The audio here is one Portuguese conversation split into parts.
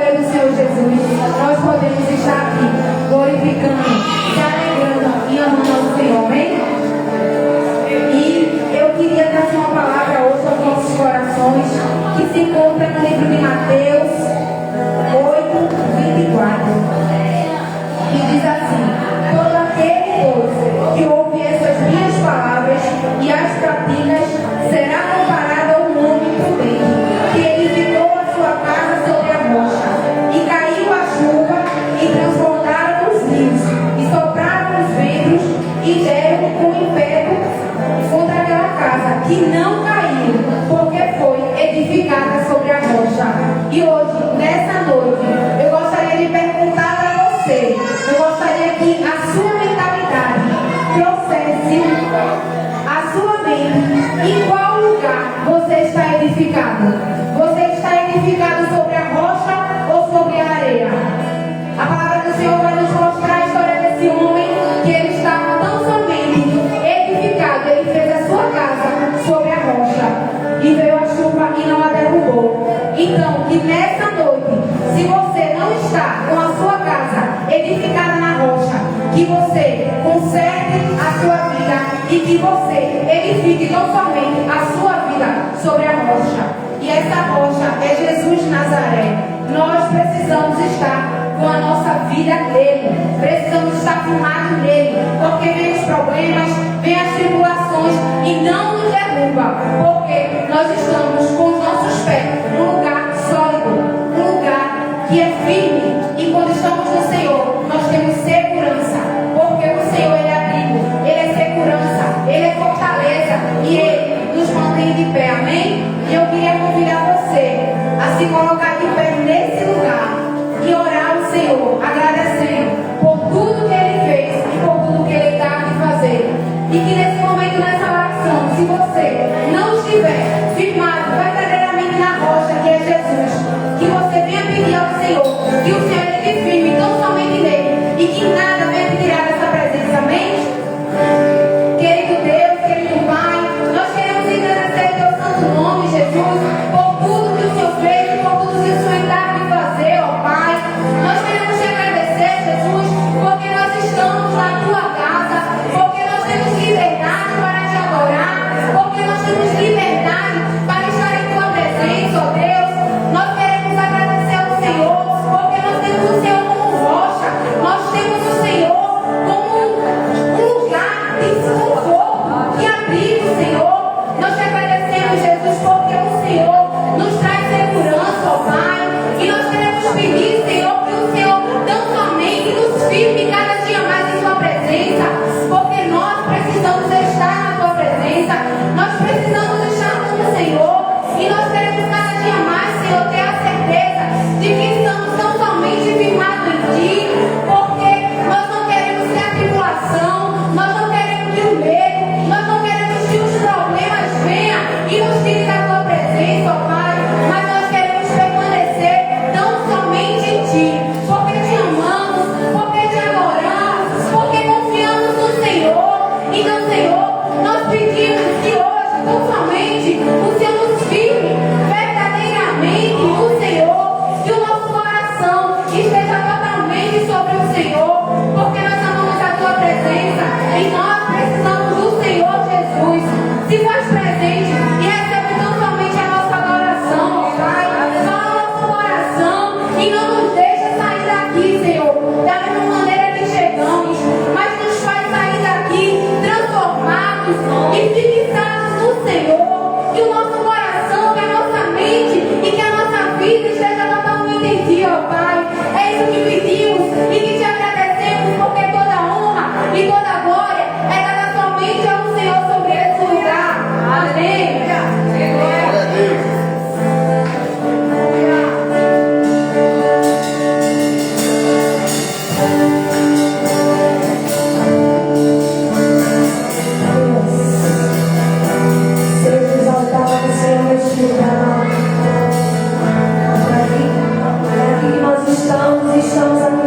poder do Senhor Jesus, nós podemos estar aqui glorificando, se alegrando e amando ao Senhor, amém? E eu queria trazer uma palavra hoje aos nossos corações, que se encontra no livro de Mateus 8:24, que diz assim: todo aquele, pois, que ouve essas minhas palavras e as pratica será comparado a um homem prudente, que edificou a sua casa sobre a rocha, e caiu a chuva, e transbordaram os rios, e sopraram os ventos, e deram com impeto contra aquela casa, que não caiu, porque foi edificada sobre a rocha. E hoje, nessa noite, eu gostaria de perguntar para você, eu gostaria que a sua mentalidade trouxesse a sua mente em qual lugar você está edificado. Você está edificado sobre a rocha ou sobre a areia? A palavra do Senhor vai nos mostrar a história desse homem, que ele estava tão somente edificado, ele fez a sua casa sobre a rocha, e veio a chuva e não a derrubou. Então, que nessa noite, se você não está com a sua casa edificada na rocha, que você conserte a sua vida e que você edifique não somente a sua vida sobre a rocha. E essa rocha é Jesus de Nazaré. Nós precisamos estar com a nossa vida nele, precisamos estar firmados nele, porque vem os problemas, vem as tribulações e não nos derruba, porque nós estamos com os nossos pés num lugar sólido, um lugar que é firme. E quando estamos no Senhor, nós temos segurança, porque o Senhor, ele é abrigo, ele é segurança, ele é fortaleza e ele nos mantém de pé, amém? E eu queria convidar você a se colocar de pé nesse lugar e orar ao Senhor, agradecendo por tudo que ele fez e por tudo que ele está a fazer. E que nesse momento, nessa oração, se você não estiver firmado verdadeiramente na rocha que é Jesus, que você venha pedir ao Senhor, que o Senhor ele firme tão somente nele e que nada venha tirar dessa presença, amém? Querido Deus, querido Pai, nós queremos agradecer o teu santo nome, Jesus, por tudo que o Senhor fez e por tudo que o Senhor está a fazer, ó Pai. Nós queremos te agradecer, Jesus, porque nós estamos na tua casa, porque nós temos liberdade para te adorar, porque nós temos liberdade para estar em tua presença, ó Deus. Nós queremos agradecer ao Senhor, porque nós temos o Senhor como rocha, nós temos o Senhor como um lugar de conforto, de abrigo, Senhor. Nós te agradecemos, Jesus, porque o Senhor nos traz segurança, ó Pai, e nós queremos pedir, Senhor, que o Senhor tão somente nos firme cada dia mais em tua presença, porque nós precisamos estar na tua presença, nós precisamos estar com o Senhor, e nós queremos cada dia mais, Senhor, ter a certeza de que estamos tão somente firmados em ti, porque nós não queremos ter a tribulação, nós não queremos que o medo, nós não queremos que os problemas venham e nos tirem da tua presença, ó Pai, mas nós queremos permanecer tão somente em ti, porque te amamos, porque te adoramos, porque confiamos no Senhor. Então, Senhor, nós pedimos que hoje, tão somente, o Senhor nos firme verdadeiramente no Senhor, que o nosso coração esteja totalmente sobre o Senhor, porque nós amamos a tua presença e nós precisamos do Senhor Jesus. Se faz presente e recebe tão somente a nossa adoração, ó Pai, fala o nosso coração e não nos deixa sair daqui, Senhor, da mesma maneira que chegamos, mas nos faz sair daqui transformados e fixados no Senhor. Que o nosso coração, que a nossa mente e que a nossa vida esteja totalmente em ti, ó Pai. É isso que pedimos e que te agradecemos, porque toda honra e toda glória é dada somente ao Senhor sobre esse lugar. Amém. Glória a Deus. Seja exaltado, Senhor, neste lugar. Aqui que nós estamos aqui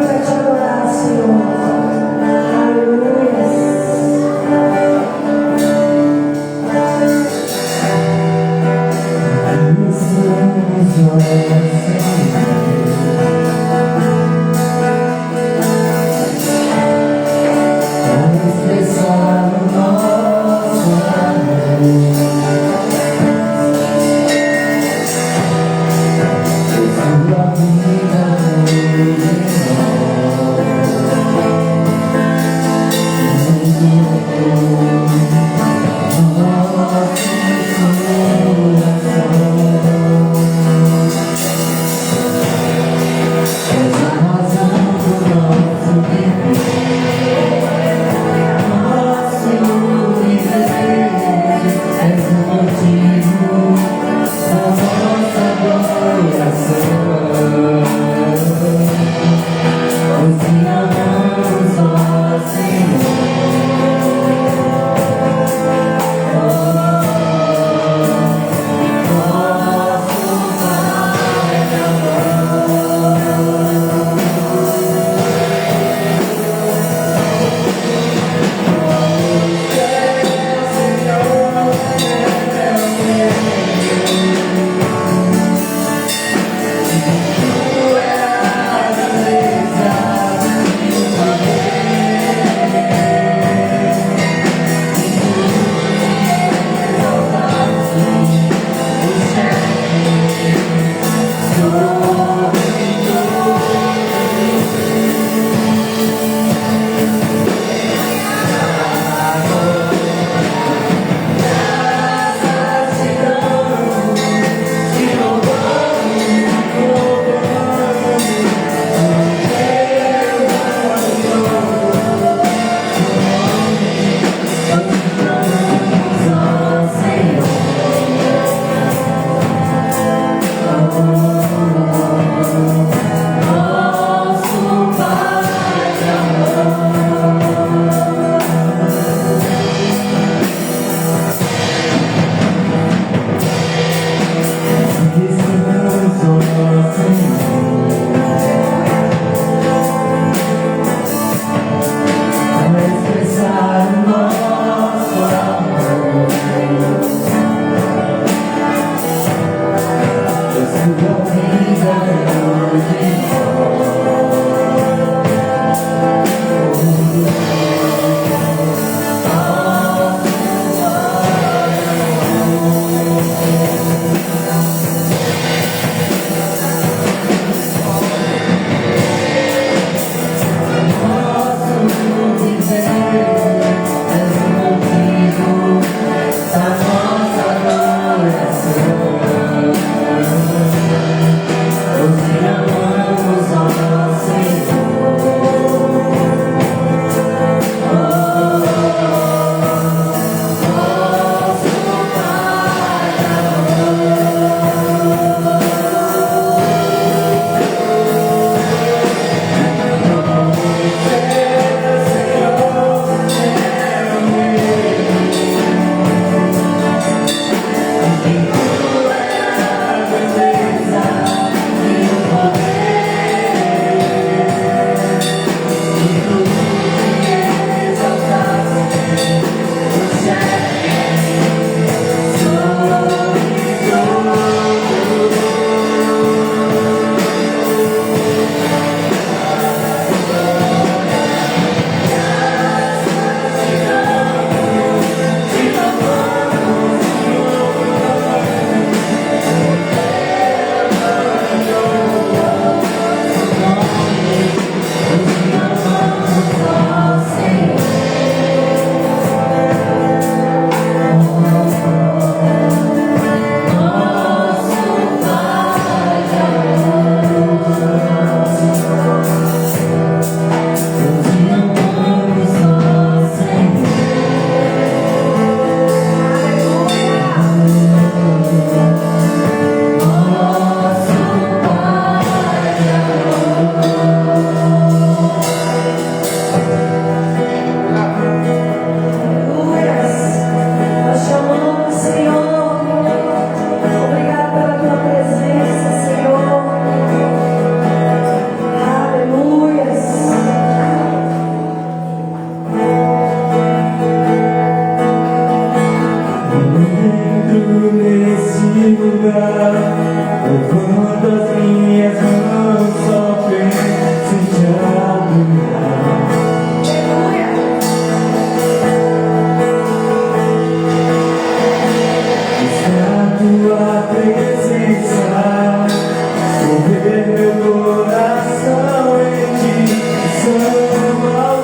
ver meu coração em direção ao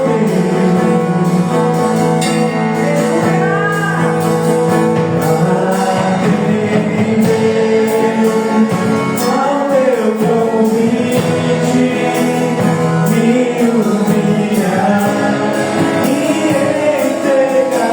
ao meu convite, me humilhar e entregar-te.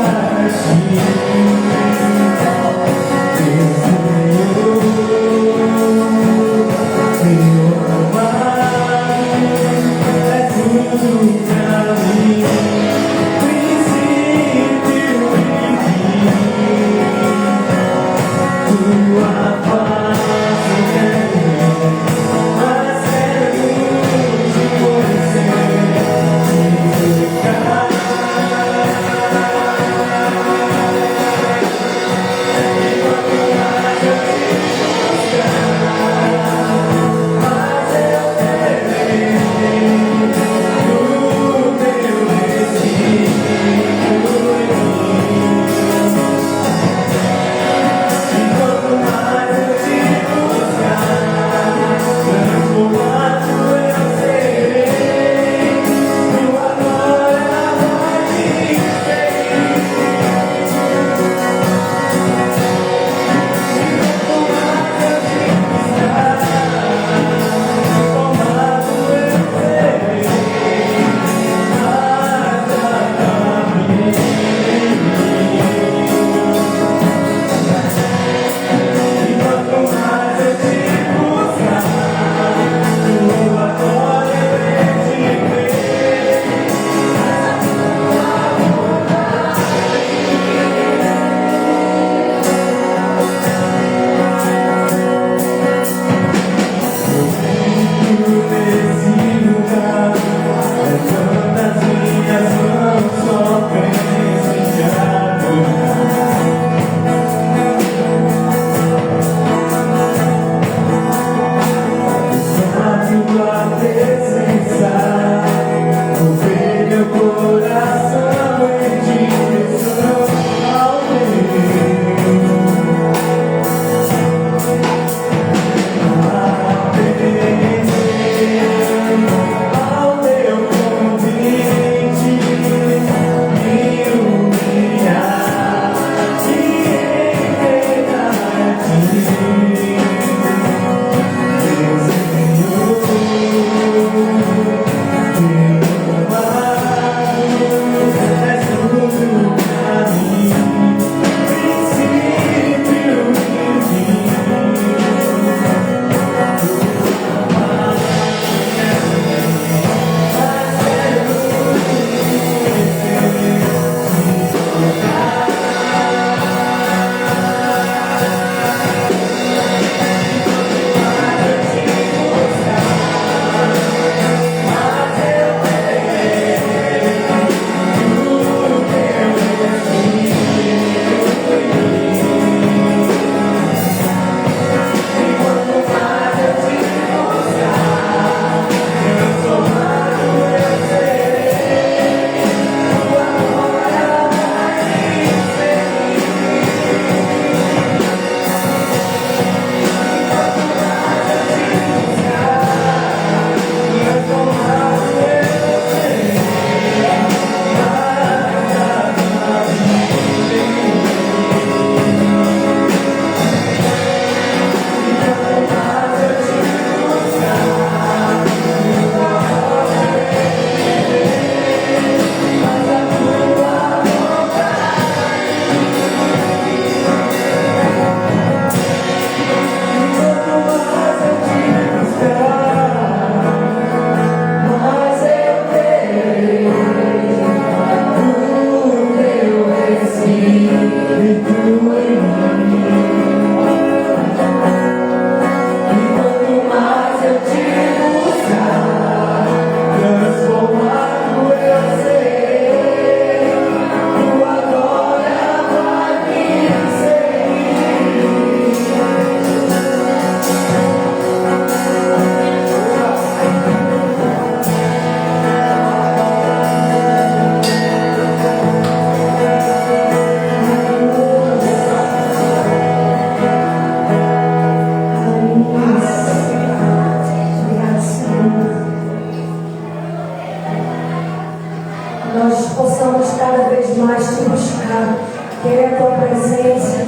presença.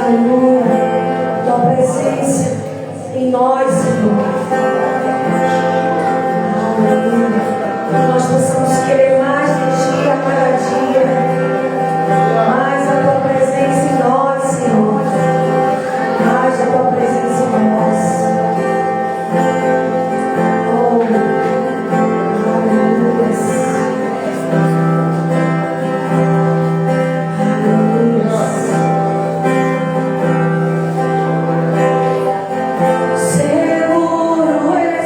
Aleluia. Tua presença em nós, Senhor. Aleluia. Que nós possamos querer mais de Ti a cada dia. Mais a Tua presença em nós, Senhor. Mais a Tua presença em nós. Oh, aleluia. Seguro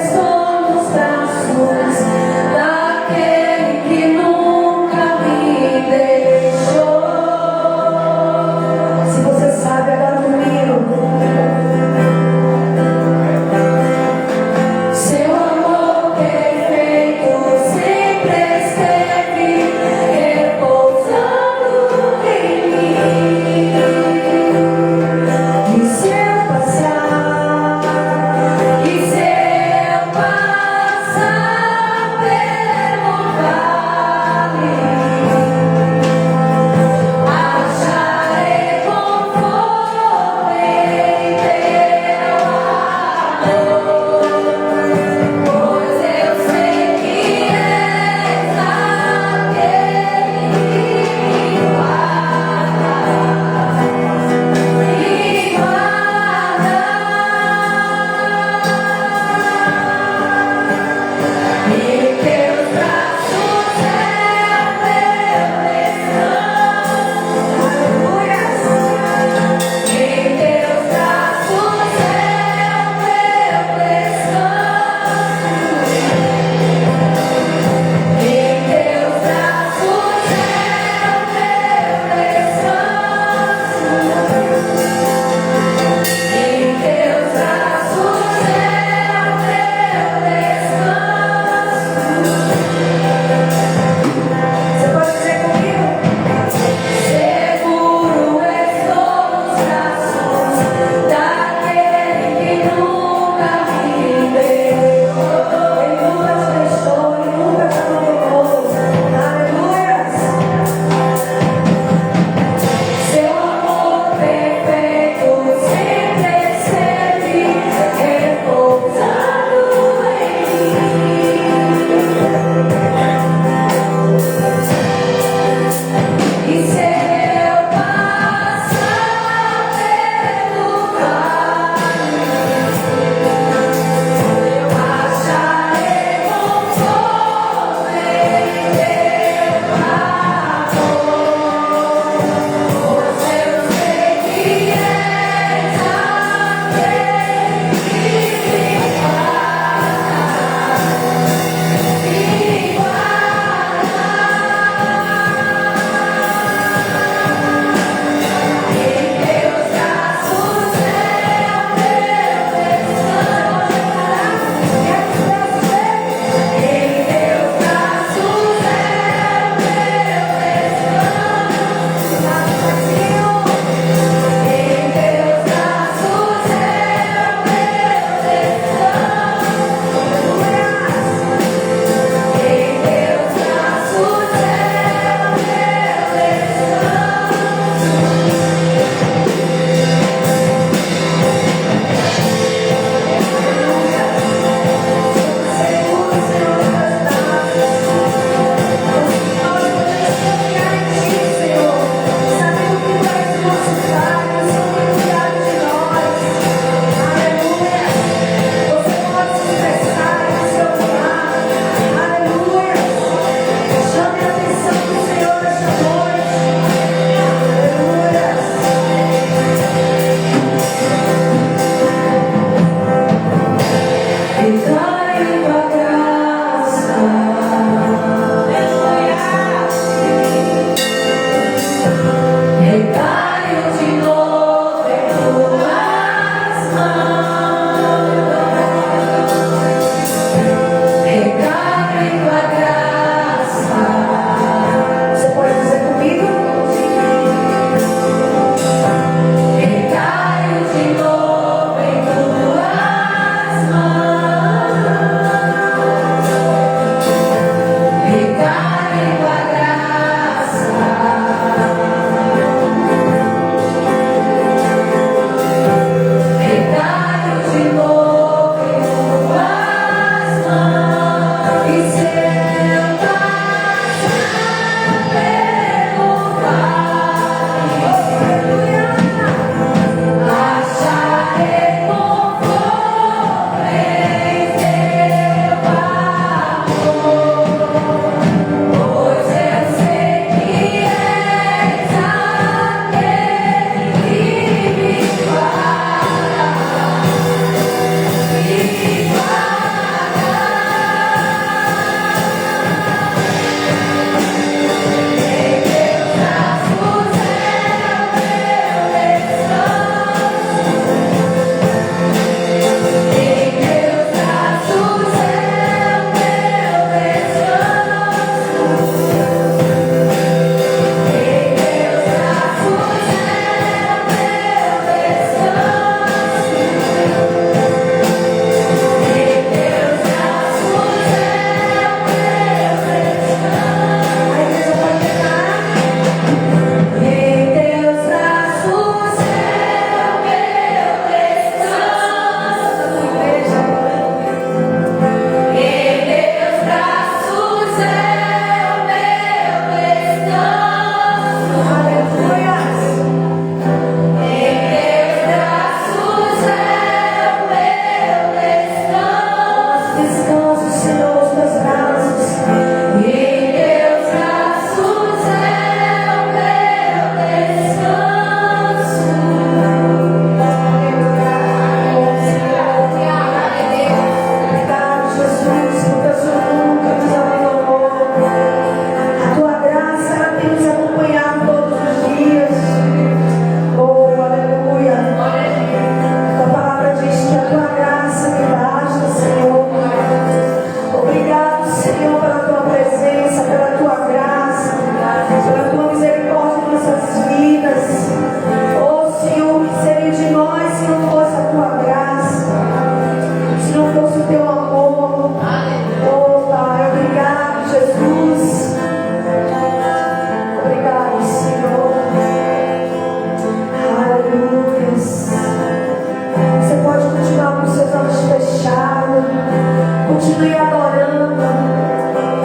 Continue adorando.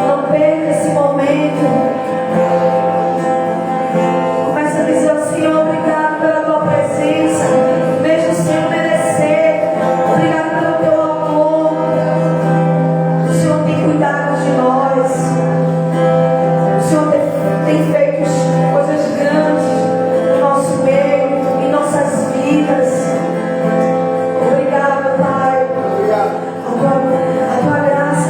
Não perca esse momento. Começa a dizer ao Senhor, obrigado pela tua presença. Mesmo sem eu merecer. Obrigado pelo teu amor. O Senhor tem cuidado de nós. O Senhor tem feito coisas grandes no nosso meio, em nossas vidas. Obrigado, Pai. A tua graça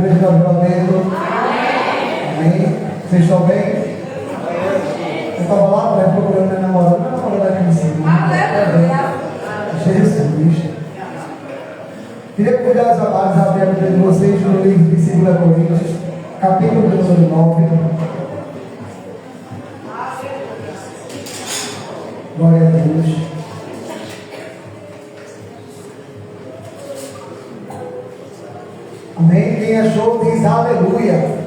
igreja está verdadeiro? Amém? Vocês estão bem? Eu estava lá atrás procurando minha namorada, não é namorada aqui em cima. Jesus. Queria convidar os amados a abrir a Bíblia de vocês no livro de 2 Coríntios, capítulo número 9. Glória a Deus. Amém? Quem achou diz aleluia.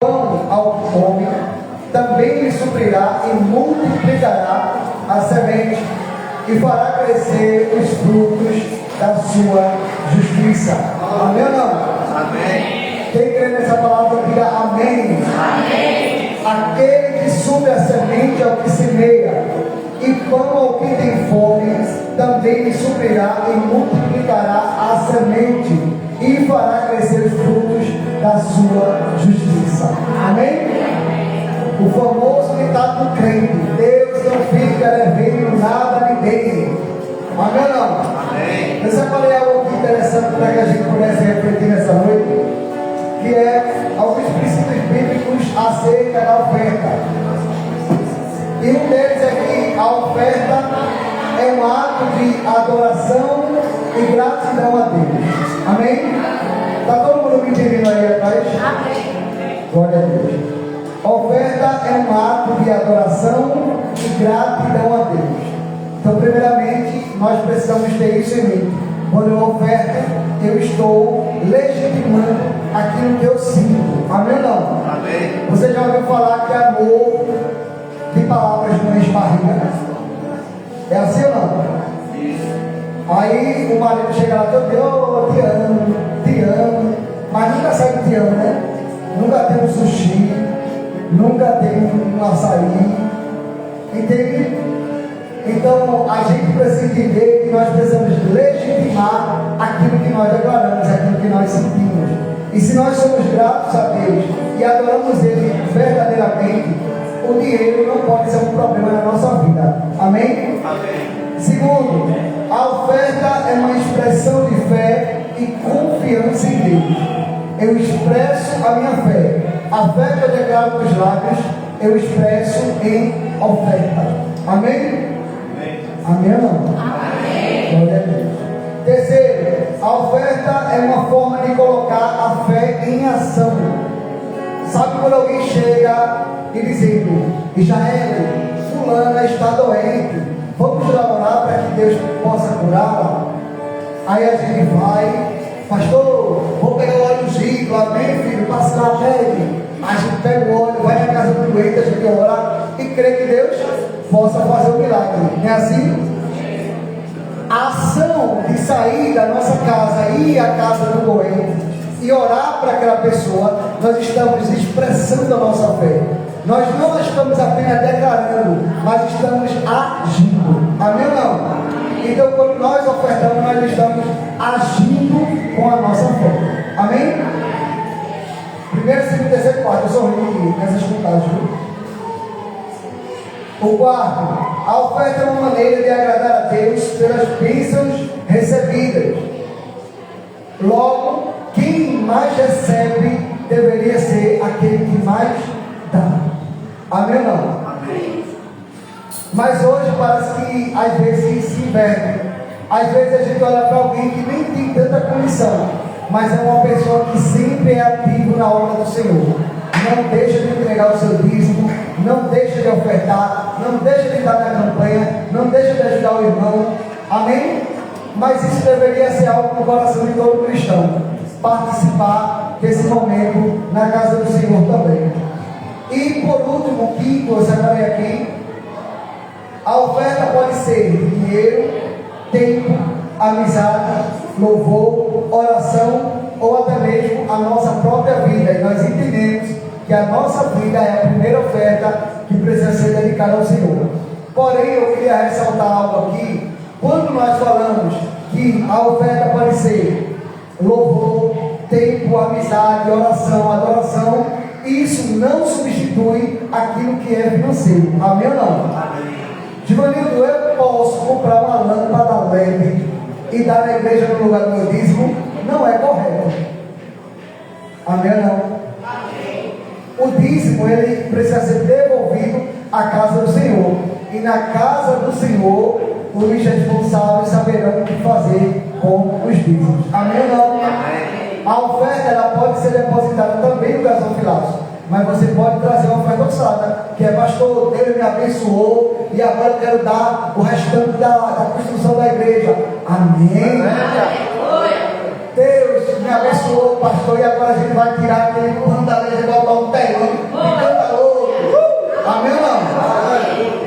Pão ao que come, também lhe suprirá e multiplicará a semente e fará crescer os frutos da sua justiça. Amém ou não? Amém. Quem crê nessa palavra, diga amém. Amém. Aquele que supre a semente ao que semeia, e pão ao que tem fome, também lhe suprirá e multiplicará a semente, e fará crescer os frutos da sua justiça. Amém? O famoso ditado do crente: Deus não fica devendo nada a ninguém. Amém ou não? Amém. Eu separei algo interessante para que a gente comece a refletir nessa noite, que é alguns princípios bíblicos acerca da oferta. E um deles é que a oferta é um ato de adoração e gratidão a Deus. Amém? Está todo mundo me entendendo aí atrás? Amém. Glória a Deus. A oferta é um ato de adoração e gratidão a Deus. Então, primeiramente, nós precisamos ter isso em mente. Quando eu oferto, eu estou legitimando aquilo que eu sinto. Amém ou não? Amém. Você já ouviu falar que amor de palavras não enche barriga? É assim ou não? Aí o marido chega lá todo dia: oh, te amo, mas nunca sai do te amo, né? Nunca tem um sushi, nunca tem um açaí, entende? Então a gente precisa entender que nós precisamos legitimar aquilo que nós declaramos, aquilo que nós sentimos. E se nós somos gratos a Deus e adoramos Ele verdadeiramente, o dinheiro não pode ser um problema na nossa vida. Amém? Amém. Segundo, a oferta é uma expressão de fé e confiança em Deus. Eu expresso a minha fé. A fé que eu declaro com os lábios, eu expresso em oferta. Amém? Amém ou não? Amém. Glória a Deus. Terceiro, a oferta é uma forma de colocar a fé em ação. Sabe quando alguém chega e dizendo: Israel, fulana está doente, vamos orar para que Deus possa curá-la? Aí a gente vai: pastor, vou pegar o óleo ungido, amém, filho, passa lá, pede. A gente pega o óleo, vai na casa do doente, a gente ora e crê que Deus possa fazer o milagre. Não é assim? A ação de sair da nossa casa, ir à casa do doente e orar para aquela pessoa, nós estamos expressando a nossa fé. Nós não estamos apenas declarando, mas estamos agindo. Amém ou não? Então, quando nós ofertamos, nós estamos agindo com a nossa fé. Amém? Primeiro, segundo, terceiro, quarto. Eu sou ruim nessas contagens, viu? O quarto, a oferta é uma maneira de agradar a Deus pelas bênçãos recebidas. Logo, quem mais recebe deveria ser aquele que mais dá. Amém ou não? Amém. Mas hoje parece que às vezes se inverte. Às vezes a gente olha para alguém que nem tem tanta condição, mas é uma pessoa que sempre é ativo na obra do Senhor. Não deixa de entregar o seu dízimo, não deixa de ofertar, não deixa de estar na campanha, não deixa de ajudar o irmão. Amém? Mas isso deveria ser algo no coração de todo cristão. Participar desse momento na casa do Senhor também. E por último, quinto, eu separei aqui, a oferta pode ser dinheiro, tempo, amizade, louvor, oração ou até mesmo a nossa própria vida. E nós entendemos que a nossa vida é a primeira oferta que precisa ser dedicada ao Senhor. Porém, eu queria ressaltar algo aqui. Quando nós falamos que a oferta pode ser louvor, tempo, amizade, oração, adoração, isso não substitui aquilo que é financeiro. Amém ou não? Amém. Givanildo, eu posso comprar uma lâmpada LED e dar na igreja no lugar do meu dízimo? Não é correto. Amém ou não? O dízimo, ele precisa ser devolvido à casa do Senhor. E na casa do Senhor, os responsáveis saberão o que fazer com os dízimos. Amém ou não? A oferta, ela pode ser depositada também no gasofilaço. Mas você pode trazer uma oferta ossada, que é: pastor, Deus me abençoou e agora eu quero dar o restante da construção da igreja. Amém? Deus me abençoou, pastor, e agora a gente vai tirar aquele pano da igreja e botar um telão e canta outro. Amém ou não?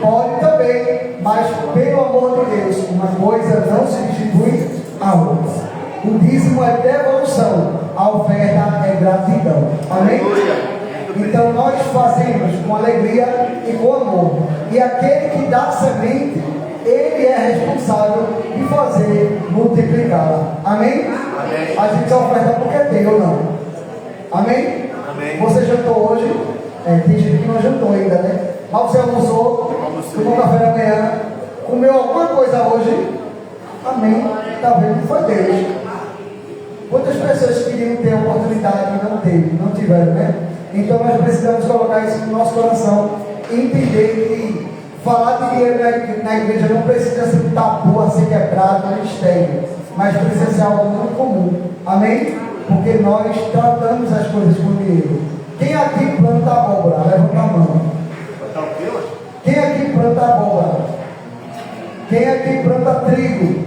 Pode também, mas pelo amor de Deus, uma coisa não se distribui a outra. O dízimo é devolução, a oferta é gratidão. Amém? Então nós fazemos com alegria e com amor. E aquele que dá semente, ele é responsável de fazer multiplicá-la. Amém? Amém. A gente oferta porque tem ou não? Amém? Amém. Você jantou hoje? Tem gente que não jantou ainda, né? Mas você almoçou? Tomou café da manhã? Comeu alguma coisa hoje? Amém? Talvez não foi Deus. Quantas pessoas queriam ter a oportunidade e não teve, não tiveram, né? Então nós precisamos colocar isso no nosso coração e entender que falar de dinheiro na igreja não precisa ser um tabu a ser quebrado no mistério, mas precisa ser algo muito comum. Amém? Porque nós tratamos as coisas com dinheiro. Quem aqui planta abóbora? Levanta a mão. Quem aqui planta abóbora? Quem aqui planta trigo,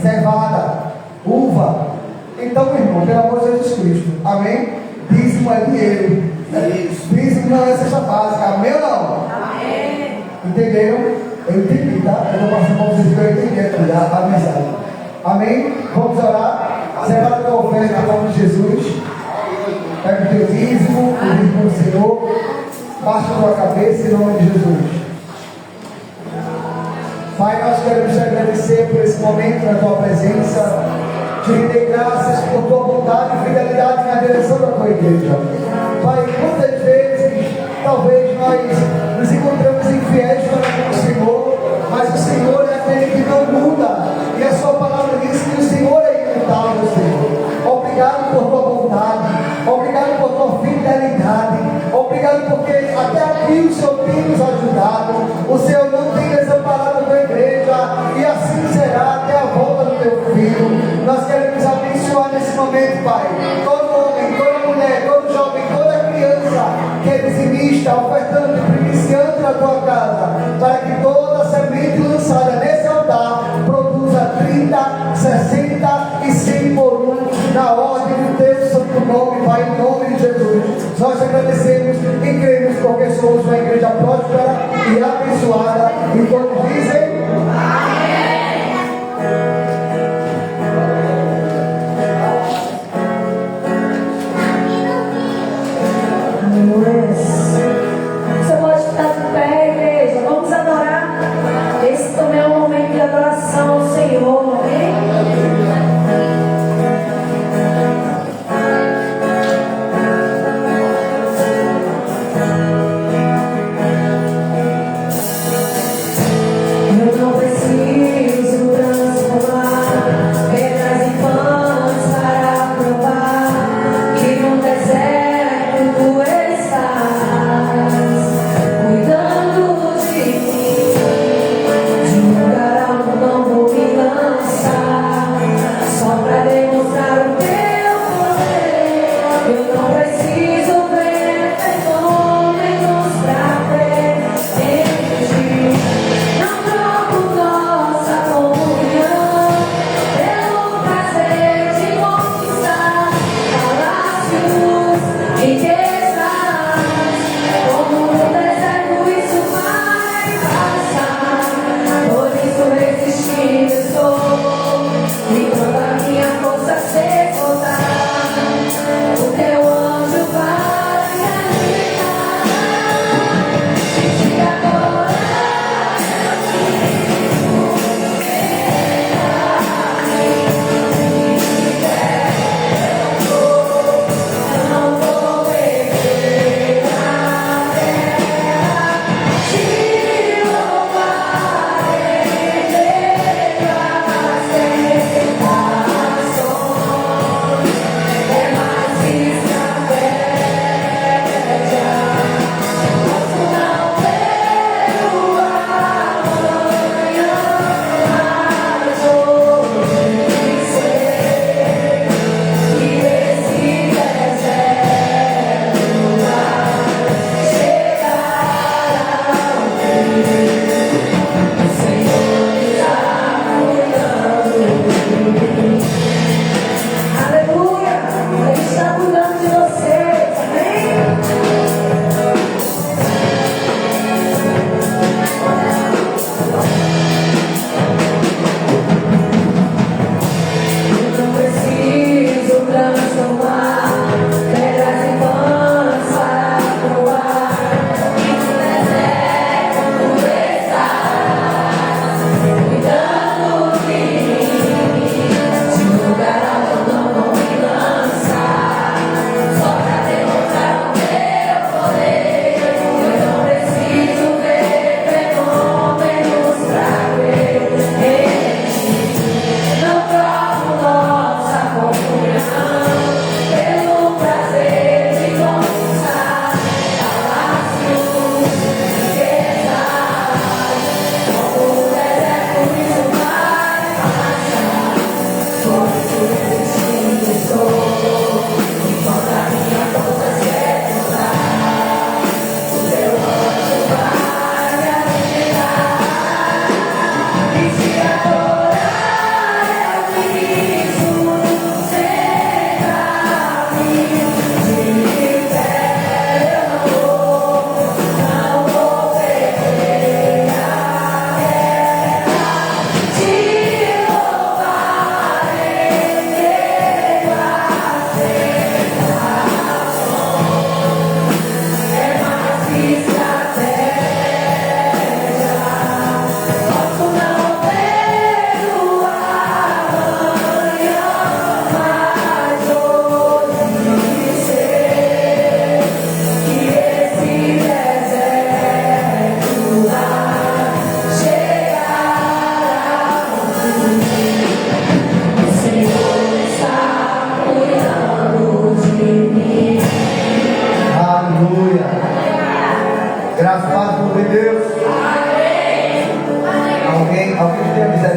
cevada, uva? Então, meu irmão, pelo amor de Jesus Cristo, amém? Dízimo é dinheiro. Dízimo não é cesta básica, amém ou não? Amém. Entenderam? Eu entendi, tá? Eu vou passar para vocês que eu entendi aqui a mensagem. Amém? Vamos orar. Separa a tua oferta em nome de Jesus. Pega o teu dízimo, o dízimo do Senhor. Baixa a tua cabeça em nome de Jesus. Pai, nós queremos te agradecer por esse momento na tua presença. Te render graças por tua bondade e fidelidade na direção da tua igreja. Pai, quantas vezes talvez nós nos encontramos infiéis para com o Senhor, mas o Senhor é aquele que não muda, e a sua palavra diz que o Senhor é imutável, Senhor. Obrigado por tua bondade, obrigado por tua fidelidade, obrigado porque até aqui o Senhor tem nos ajudado, o Senhor não tem desamparado a tua igreja, e assim será até a volta do teu filho. Nós queremos abençoar nesse momento, Pai, todo homem, toda mulher, todo jovem, toda criança que é dizimista, ofertante, primiciante na tua casa, para que toda semente lançada nesse altar produza 30, 60 e 100 por um, na ordem do teu santo nome, Pai, em nome de Jesus. Nós agradecemos e cremos porque somos uma igreja próspera e abençoada, e todos dizem Você pode ficar de pé, igreja. Vamos adorar. Esse também é um momento de adoração ao Senhor. Amém?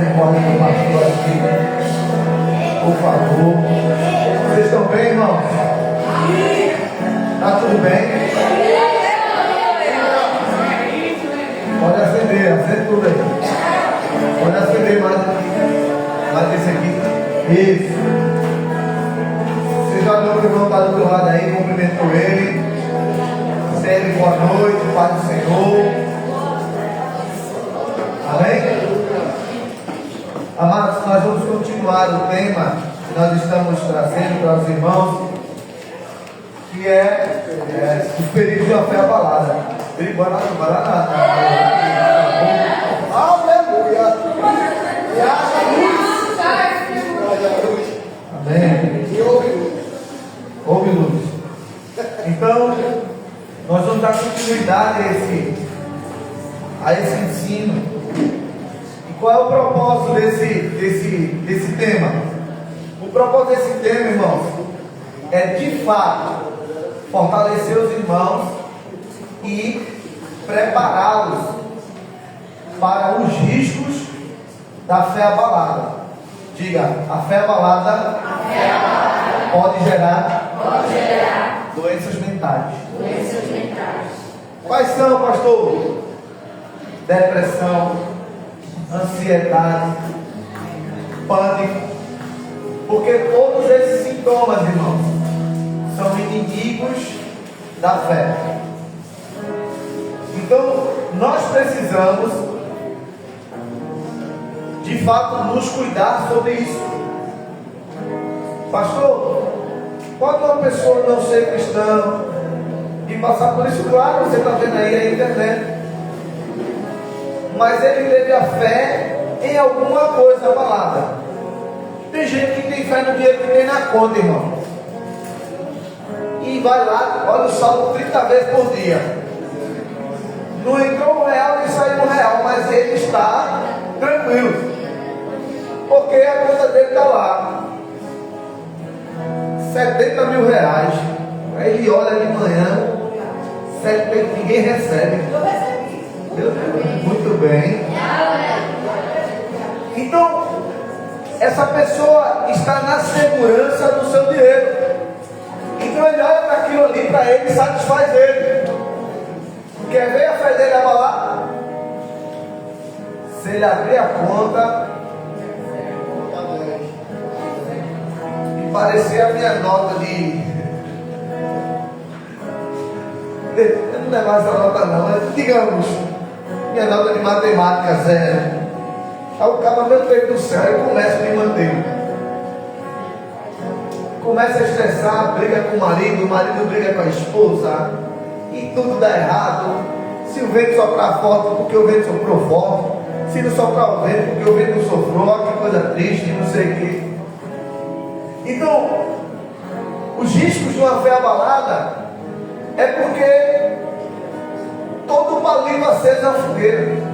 misericórdia do pastor aqui. Por favor. Vocês estão bem, irmãos? Está tudo bem? Pode acender, acende tudo aí. Pode acender mais esse aqui. Isso. Você já deu o irmão está do teu lado aí, cumprimentou ele. Sério, boa noite, Pai do Senhor. Amém? Amados, nós vamos continuar o tema que nós estamos trazendo para os irmãos, que é os perigos da fé abalada. Perigo abalada. Aleluia! E haja luz. Amém. E houve luz. Houve luz. Então, nós vamos dar continuidade a esse ensino. E qual é o propósito desse tema? O propósito desse tema, irmãos, é de fato fortalecer os irmãos e prepará-los para os riscos da fé abalada. Diga, a fé abalada, pode gerar doenças mentais. Quais são, pastor? Depressão, ansiedade, pânico. Porque todos esses sintomas, irmãos, são inimigos da fé. Então, nós precisamos, de fato, nos cuidar sobre isso. Pastor, pode uma pessoa não ser cristã e passar por isso? Claro, você está vendo aí na internet. Mas ele teve a fé em alguma coisa abalada. Tem gente que tem fé no dinheiro que tem na conta, irmão. E vai lá, olha o saldo 30 vezes por dia. Não entrou R$1 nem saiu R$1, mas ele está tranquilo. Porque a conta dele está lá. R$70 mil. Aí ele olha de manhã, ninguém recebe. Meu Deus, muito bem. Então, essa pessoa está na segurança do seu dinheiro. Então ele olha para aquilo ali, para ele, e satisfaz ele. Quer ver a fé dele abalar? Se ele abrir a conta e parecer a minha nota de... Eu não levar essa nota não, mas digamos, minha nota de matemática 0. Aí o cara, meu Deus do céu, e começa a me manter. Começa a estressar, briga com o marido briga com a esposa, e tudo dá errado. Se o vento soprar forte, porque o vento soprou forte. Se não soprar o vento, porque o vento não soprou. Olha que coisa triste, não sei o quê. Então, os riscos de uma fé abalada é porque todo palito aceso é uma fogueira.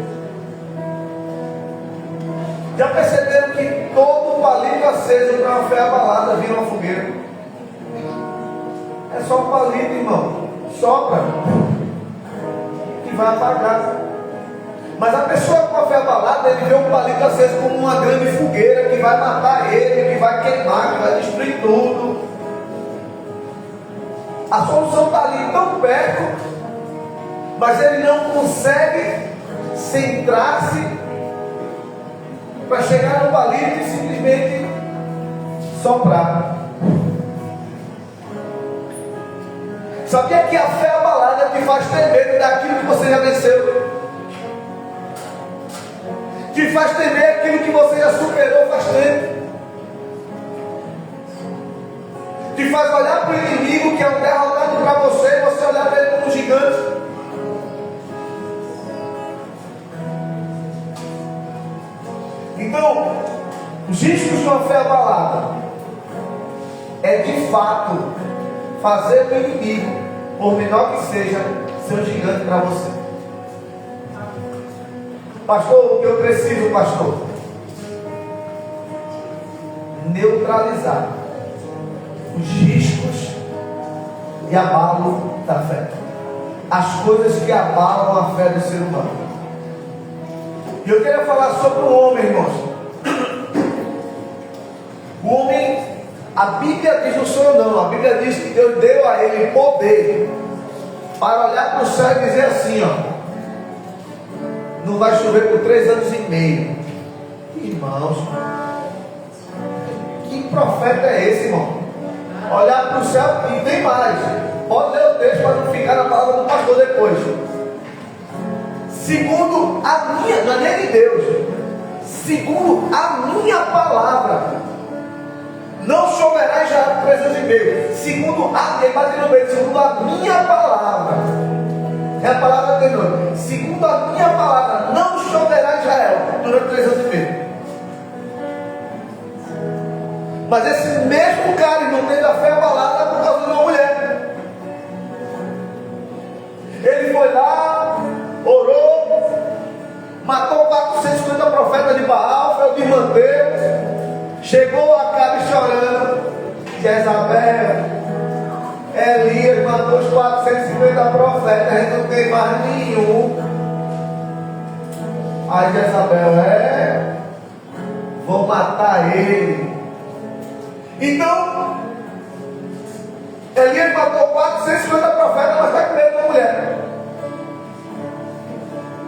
Já perceberam que todo palito aceso para uma fé abalada vira uma fogueira? É só um palito, irmão. Sopra que vai apagar. Mas a pessoa com a fé abalada, ele vê um palito aceso como uma grande fogueira que vai matar ele, que vai queimar, que vai destruir tudo. A solução está ali tão perto, mas ele não consegue centrar-se para chegar no palito e simplesmente soprar. Sabia que a fé abalada te faz ter medo daquilo que você já venceu? Te faz temer aquilo que você já superou faz tempo. Te faz olhar para o inimigo que é um derrotado para você e você olhar para ele como um gigante. Então, os riscos de uma fé abalada é de fato fazer o inimigo, por menor que seja, ser um gigante para você. Pastor, o que eu preciso, pastor? Neutralizar os riscos de abalo da fé. As coisas que abalam a fé do ser humano. E eu quero falar sobre o homem, irmãos. Bíblia diz, não sou eu não, a Bíblia diz que Deus deu a ele poder para olhar para o céu e dizer assim, ó, não vai chover por 3 anos e meio. Irmãos, que profeta é esse, irmão? Olhar para o céu e tem mais. Pode ler o texto para não ficar na palavra do pastor depois. Segundo a minha, não é nem de Deus, segundo a minha palavra, não choverá em Israel 3 anos e meio. Segundo a minha palavra, é a palavra de Deus. Segundo a minha palavra, não choverá em Israel durante 3 anos e meio. Mas esse mesmo cara não teve a fé abalada por causa de uma mulher. Ele foi lá, orou, matou 450 profetas de Baal, foi o de Deus, chegou a Acabe chorando. Jezabel, Elias matou os 450 profetas, a gente não tem mais nenhum. Aí Jezabel, vou matar ele. Então, Elias matou 450 profetas, mas está com medo da mulher.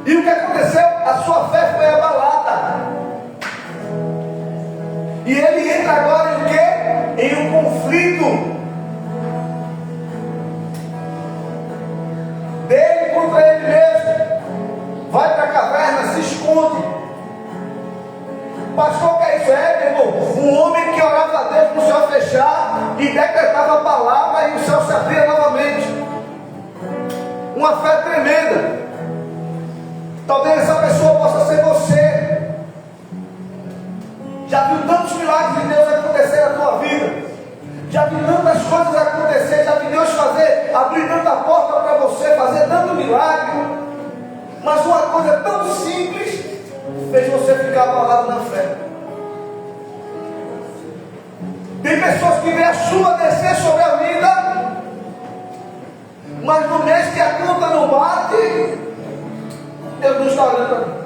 E o que aconteceu? A sua fé foi abalada. E ele entra agora em quê? Em um conflito dele contra ele mesmo. Vai para a caverna, se esconde. Pastor, que é isso? É, meu irmão, um homem que orava a Deus para o céu fechar e decretava a palavra e o céu se abria novamente. Uma fé tremenda. Talvez essa pessoa possa ser você. Já viu tantos milagres de Deus acontecer na tua vida, já viu tantas coisas acontecer, já viu Deus fazer, abrir tanta porta para você, fazer tanto milagre, mas uma coisa tão simples fez você ficar abalado na fé. Tem pessoas que vê a chuva descer sobre a vida, mas no mês que a conta não bate, Deus não está olhando para mim.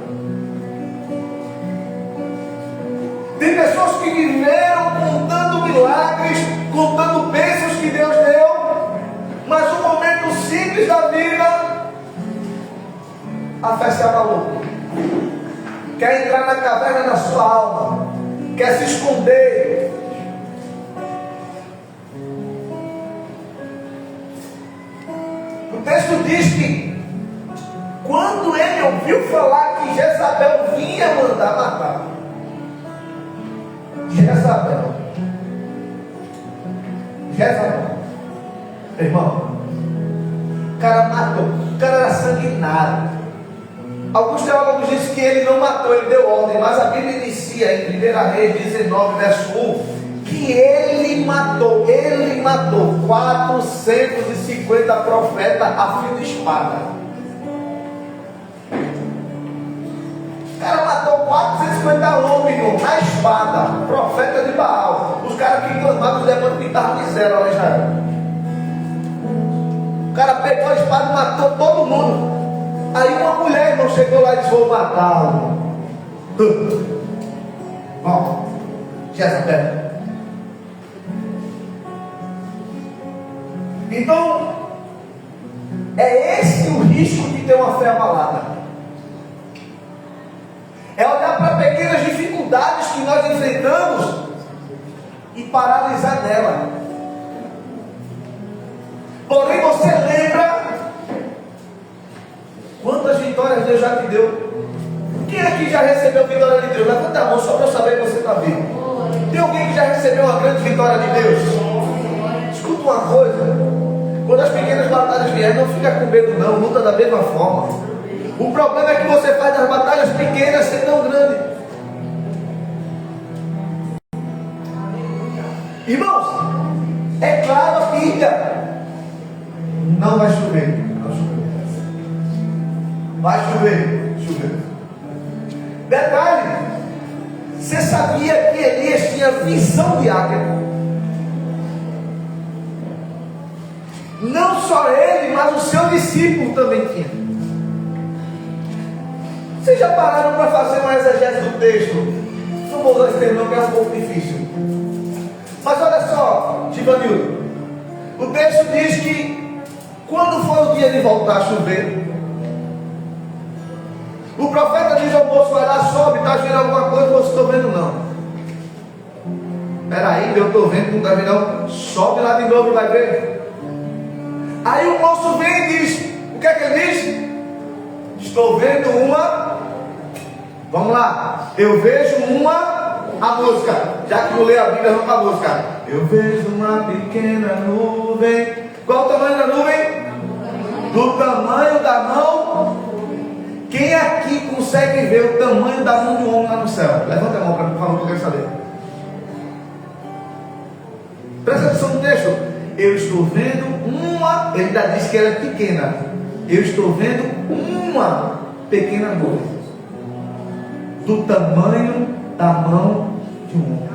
Tem pessoas que viveram contando milagres, contando bênçãos que Deus deu, mas no momento simples da vida, a fé se abalou. Quer entrar na caverna da sua alma, quer se esconder. O texto diz que quando ele ouviu falar que Jezabel vinha mandar matar, Jezabel, irmão, o cara matou, o cara era sanguinário. Alguns teólogos dizem que ele não matou, ele deu ordem, mas a Bíblia inicia em 1 Reis 19, verso 1, que ele matou 450 profetas a fio de espada. O cara matou 450 homens na espada, profeta de Baal, os caras que clamavam os demônios que estavam de zero lá em Israel. O cara pegou a espada e matou todo mundo. Aí uma mulher, irmão, chegou lá e disse: vou matá-lo. Bom, Jezabel. Então, é esse o risco de ter uma fé abalada. É olhar para pequenas dificuldades que nós enfrentamos e paralisar nela. Porém, você lembra quantas vitórias Deus já te deu? Quem aqui já recebeu vitória de Deus? Levanta a mão só para eu saber que você está vivo. Tem alguém que já recebeu uma grande vitória de Deus? Escuta uma coisa: quando as pequenas batalhas vierem, não fica com medo não, luta da mesma forma. O problema é que você faz das batalhas pequenas ser tão grande. Irmãos, é claro a Bíblia, não vai chover. Vai chover. Detalhe: você sabia que Elias tinha visão de águia? Não só ele, mas o seu discípulo também tinha. Vocês já pararam para fazer uma exegese do texto? Não vou usar esse termo, que é um pouco difícil. Mas olha só, Ivanildo? O texto diz que quando foi o dia de voltar a chover, o profeta diz ao moço: vai lá, sobe, está vendo alguma coisa? O moço: estou vendo não. Peraí, eu estou vendo, não está vendo não. Sobe lá de novo, vai ver. Aí o moço vem e diz: o que é que ele diz? Estou vendo uma. Vamos lá, eu vejo a música. Já que eu leio a Bíblia, vamos para a música. Eu vejo uma pequena nuvem. Qual o tamanho da nuvem? Do tamanho da mão. Quem aqui consegue ver o tamanho da mão de um homem lá no céu? Levanta a mão para por favor, que eu quero saber. Presta atenção no texto. Eu estou vendo uma. Ele ainda disse que ela é pequena. Eu estou vendo uma pequena nuvem do tamanho da mão de um homem.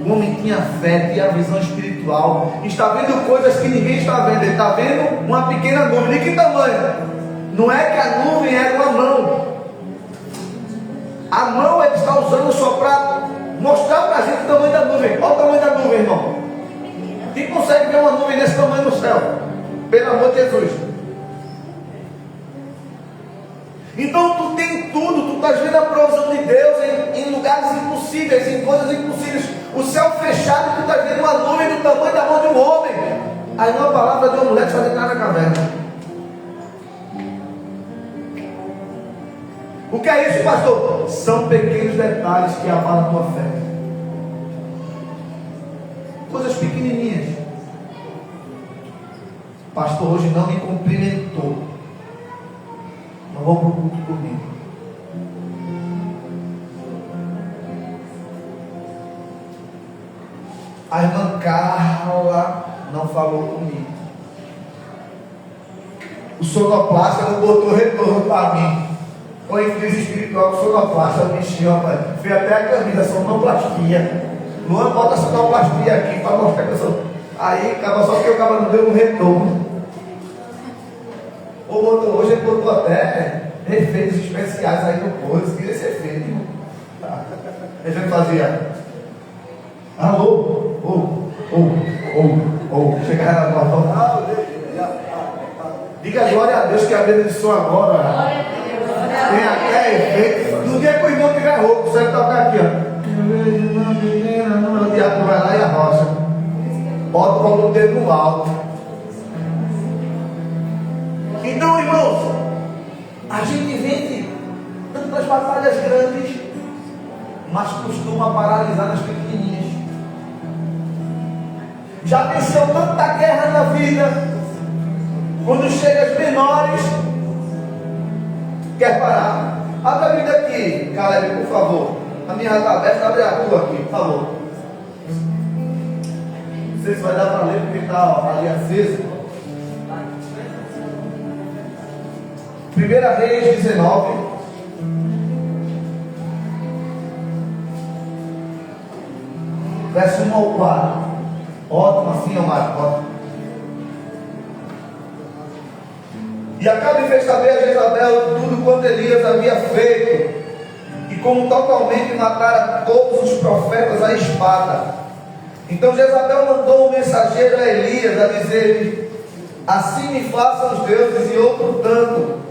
O homem tinha fé, tinha visão espiritual, está vendo coisas que ninguém está vendo. Ele está vendo uma pequena nuvem. De que tamanho? Não é que a nuvem era uma mão. A mão ele está usando só para mostrar para a gente o tamanho da nuvem. Olha o tamanho da nuvem, irmão. Quem consegue ver uma nuvem desse tamanho no céu? Pelo amor de Jesus. Então tu tem tudo, tu estás vendo a provisão de Deus em lugares impossíveis, em coisas impossíveis. O céu fechado, tu estás vendo uma nuvem do tamanho da mão de um homem. Aí uma palavra de uma mulher que faz entrar na caverna. O que é isso, pastor? São pequenos detalhes que abalam a tua fé. Coisas pequenininhas. Pastor, hoje não me cumprimentou. Não vou para o culto comigo. A irmã Carla não falou comigo. O sonoplasta não botou retorno para mim. Foi em crise espiritual, o sonoplasta, o bichinho, rapaz. Fez até a camisa, sonoplastia. Luan, bota a sonoplastia aqui para mostrar que eu sou. Aí, acaba só porque o cara não deu um retorno. Ou botou, hoje ele botou até efeitos especiais aí no coisa. Queria ser feito. A gente fazia. Alô? Chegava na porta. Diga glória a Deus que a vida de som agora. Tem até efeito. No dia que o irmão tiver rouco, você vai tocar aqui, ó. O diabo vai lá e arrocha. Bota o volume dele no alto. Então, irmãos, a gente vende tantas batalhas grandes, mas costuma paralisar nas pequenininhas. Já venceu tanta guerra na vida, quando chega as menores, quer parar. Abre a Bíblia aqui, Caleb, por favor. A minha está aberta, abre a tua aqui, por favor. Não sei se vai dar para ler, porque está ali acesa. 1 Reis 19. Verso 1 ao 4. Ótimo assim, Omar. Ótimo. E Acabe fez saber a Jezabel tudo quanto Elias havia feito, e como totalmente matara todos os profetas à espada. Então Jezabel mandou um mensageiro a Elias a dizer-lhe: assim me façam os deuses e outro tanto,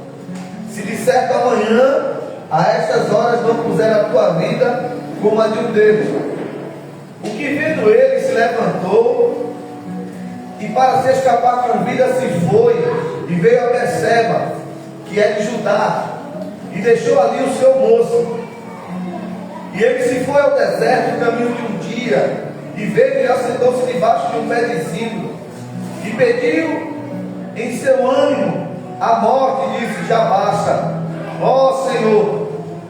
se de certo amanhã a estas horas não puser a tua vida como a de um deles. O que vendo ele se levantou e para se escapar com vida se foi e veio a Berseba, que é de Judá, e deixou ali o seu moço. E ele se foi ao deserto no caminho de um dia, e veio e assentou-se debaixo de um pé de zimbro, e pediu em seu ânimo a morte, e disse: já basta, ó Senhor,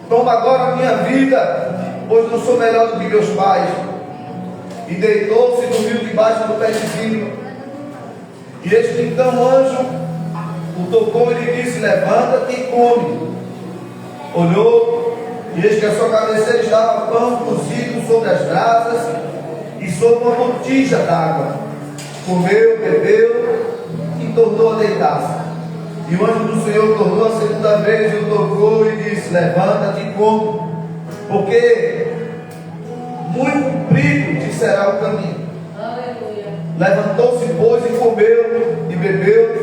toma agora a minha vida, pois não sou melhor do que meus pais. E deitou-se e dormiu debaixo do pé de zimbro. E eis que então o anjo o tocou e lhe disse: levanta-te e come. Olhou, e eis que a sua cabeceira estava pão cozido sobre as brasas e sobre uma botija d'água. Comeu, bebeu e tornou a deitar-se. E o anjo do Senhor tornou a segunda vez e o tocou e disse: levanta-te e come, porque muito comprido te será o caminho. Levantou-se, pois, e comeu e bebeu.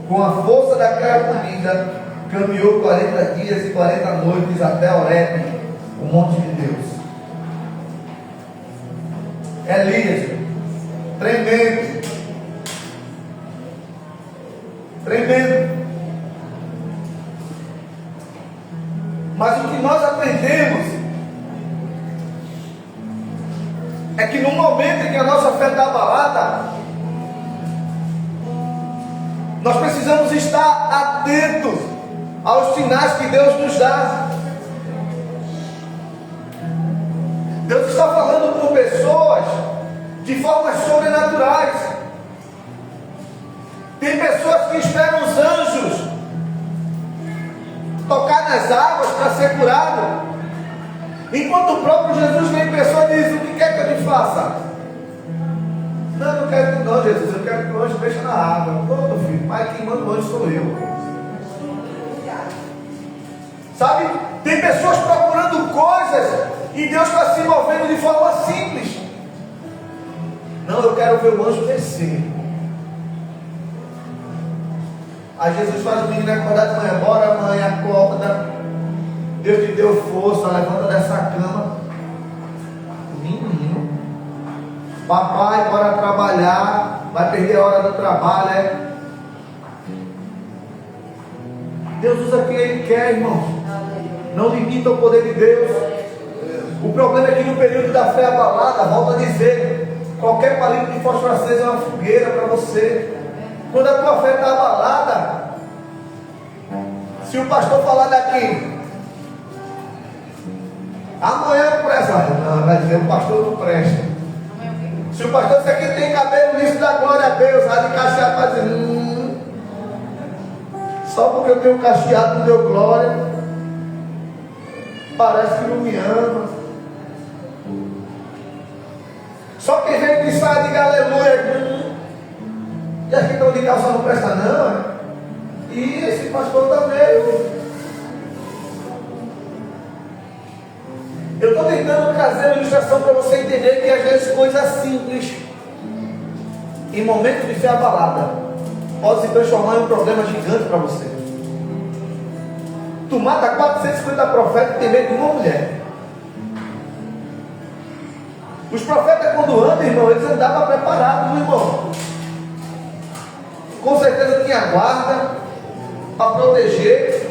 Com a força daquela comida, caminhou 40 dias e 40 noites até Horebe, o monte de Deus. Elias, tremendo. Mas o que nós aprendemos é que no momento em que a nossa fé está abalada, nós precisamos estar atentos aos sinais que Deus nos dá. Deus está falando com pessoas de formas sobrenaturais. Tem pessoas que esperam os anjos tocar nas águas para ser curado, enquanto o próprio Jesus vem em pessoa e diz: o que quer que eu te faça? Não, não quero que não, Jesus, eu quero que o anjo mexa na água. Pronto, filho, mas quem manda o anjo sou eu. Sabe, tem pessoas procurando coisas e Deus está se movendo de forma simples. Não, eu quero ver o anjo descer. Aí Jesus faz o menino acordar de manhã. Bora, mãe, acorda. Deus te deu força, levanta dessa cama. Menino, papai, bora trabalhar. Vai perder a hora do trabalho, é? Deus usa quem Ele quer, irmãos. Não limita o poder de Deus. O problema é que no período da fé abalada, volto a dizer, qualquer palito de fósforo aceso é uma fogueira para você. Quando a tua fé está abalada, se o pastor falar daqui, amanhã eu presto, não, vai dizer, o pastor não presta. Se o pastor disser que tem cabelo liso da glória a Deus, vai de cacheado, vai dizer, só porque eu tenho cacheado não deu glória, parece que não me ama. Só quem vem que sai diga aleluia. E aqui estão de calça não presta não. E esse pastor também. Eu estou tentando trazer uma ilustração para você entender que às vezes coisas simples, em momentos de fé abalada, pode se transformar em um problema gigante para você. Tu mata 450 profetas e tem medo de uma mulher. Os profetas, quando andam, irmão, eles andavam preparados, irmão. Com certeza tinha guarda para proteger.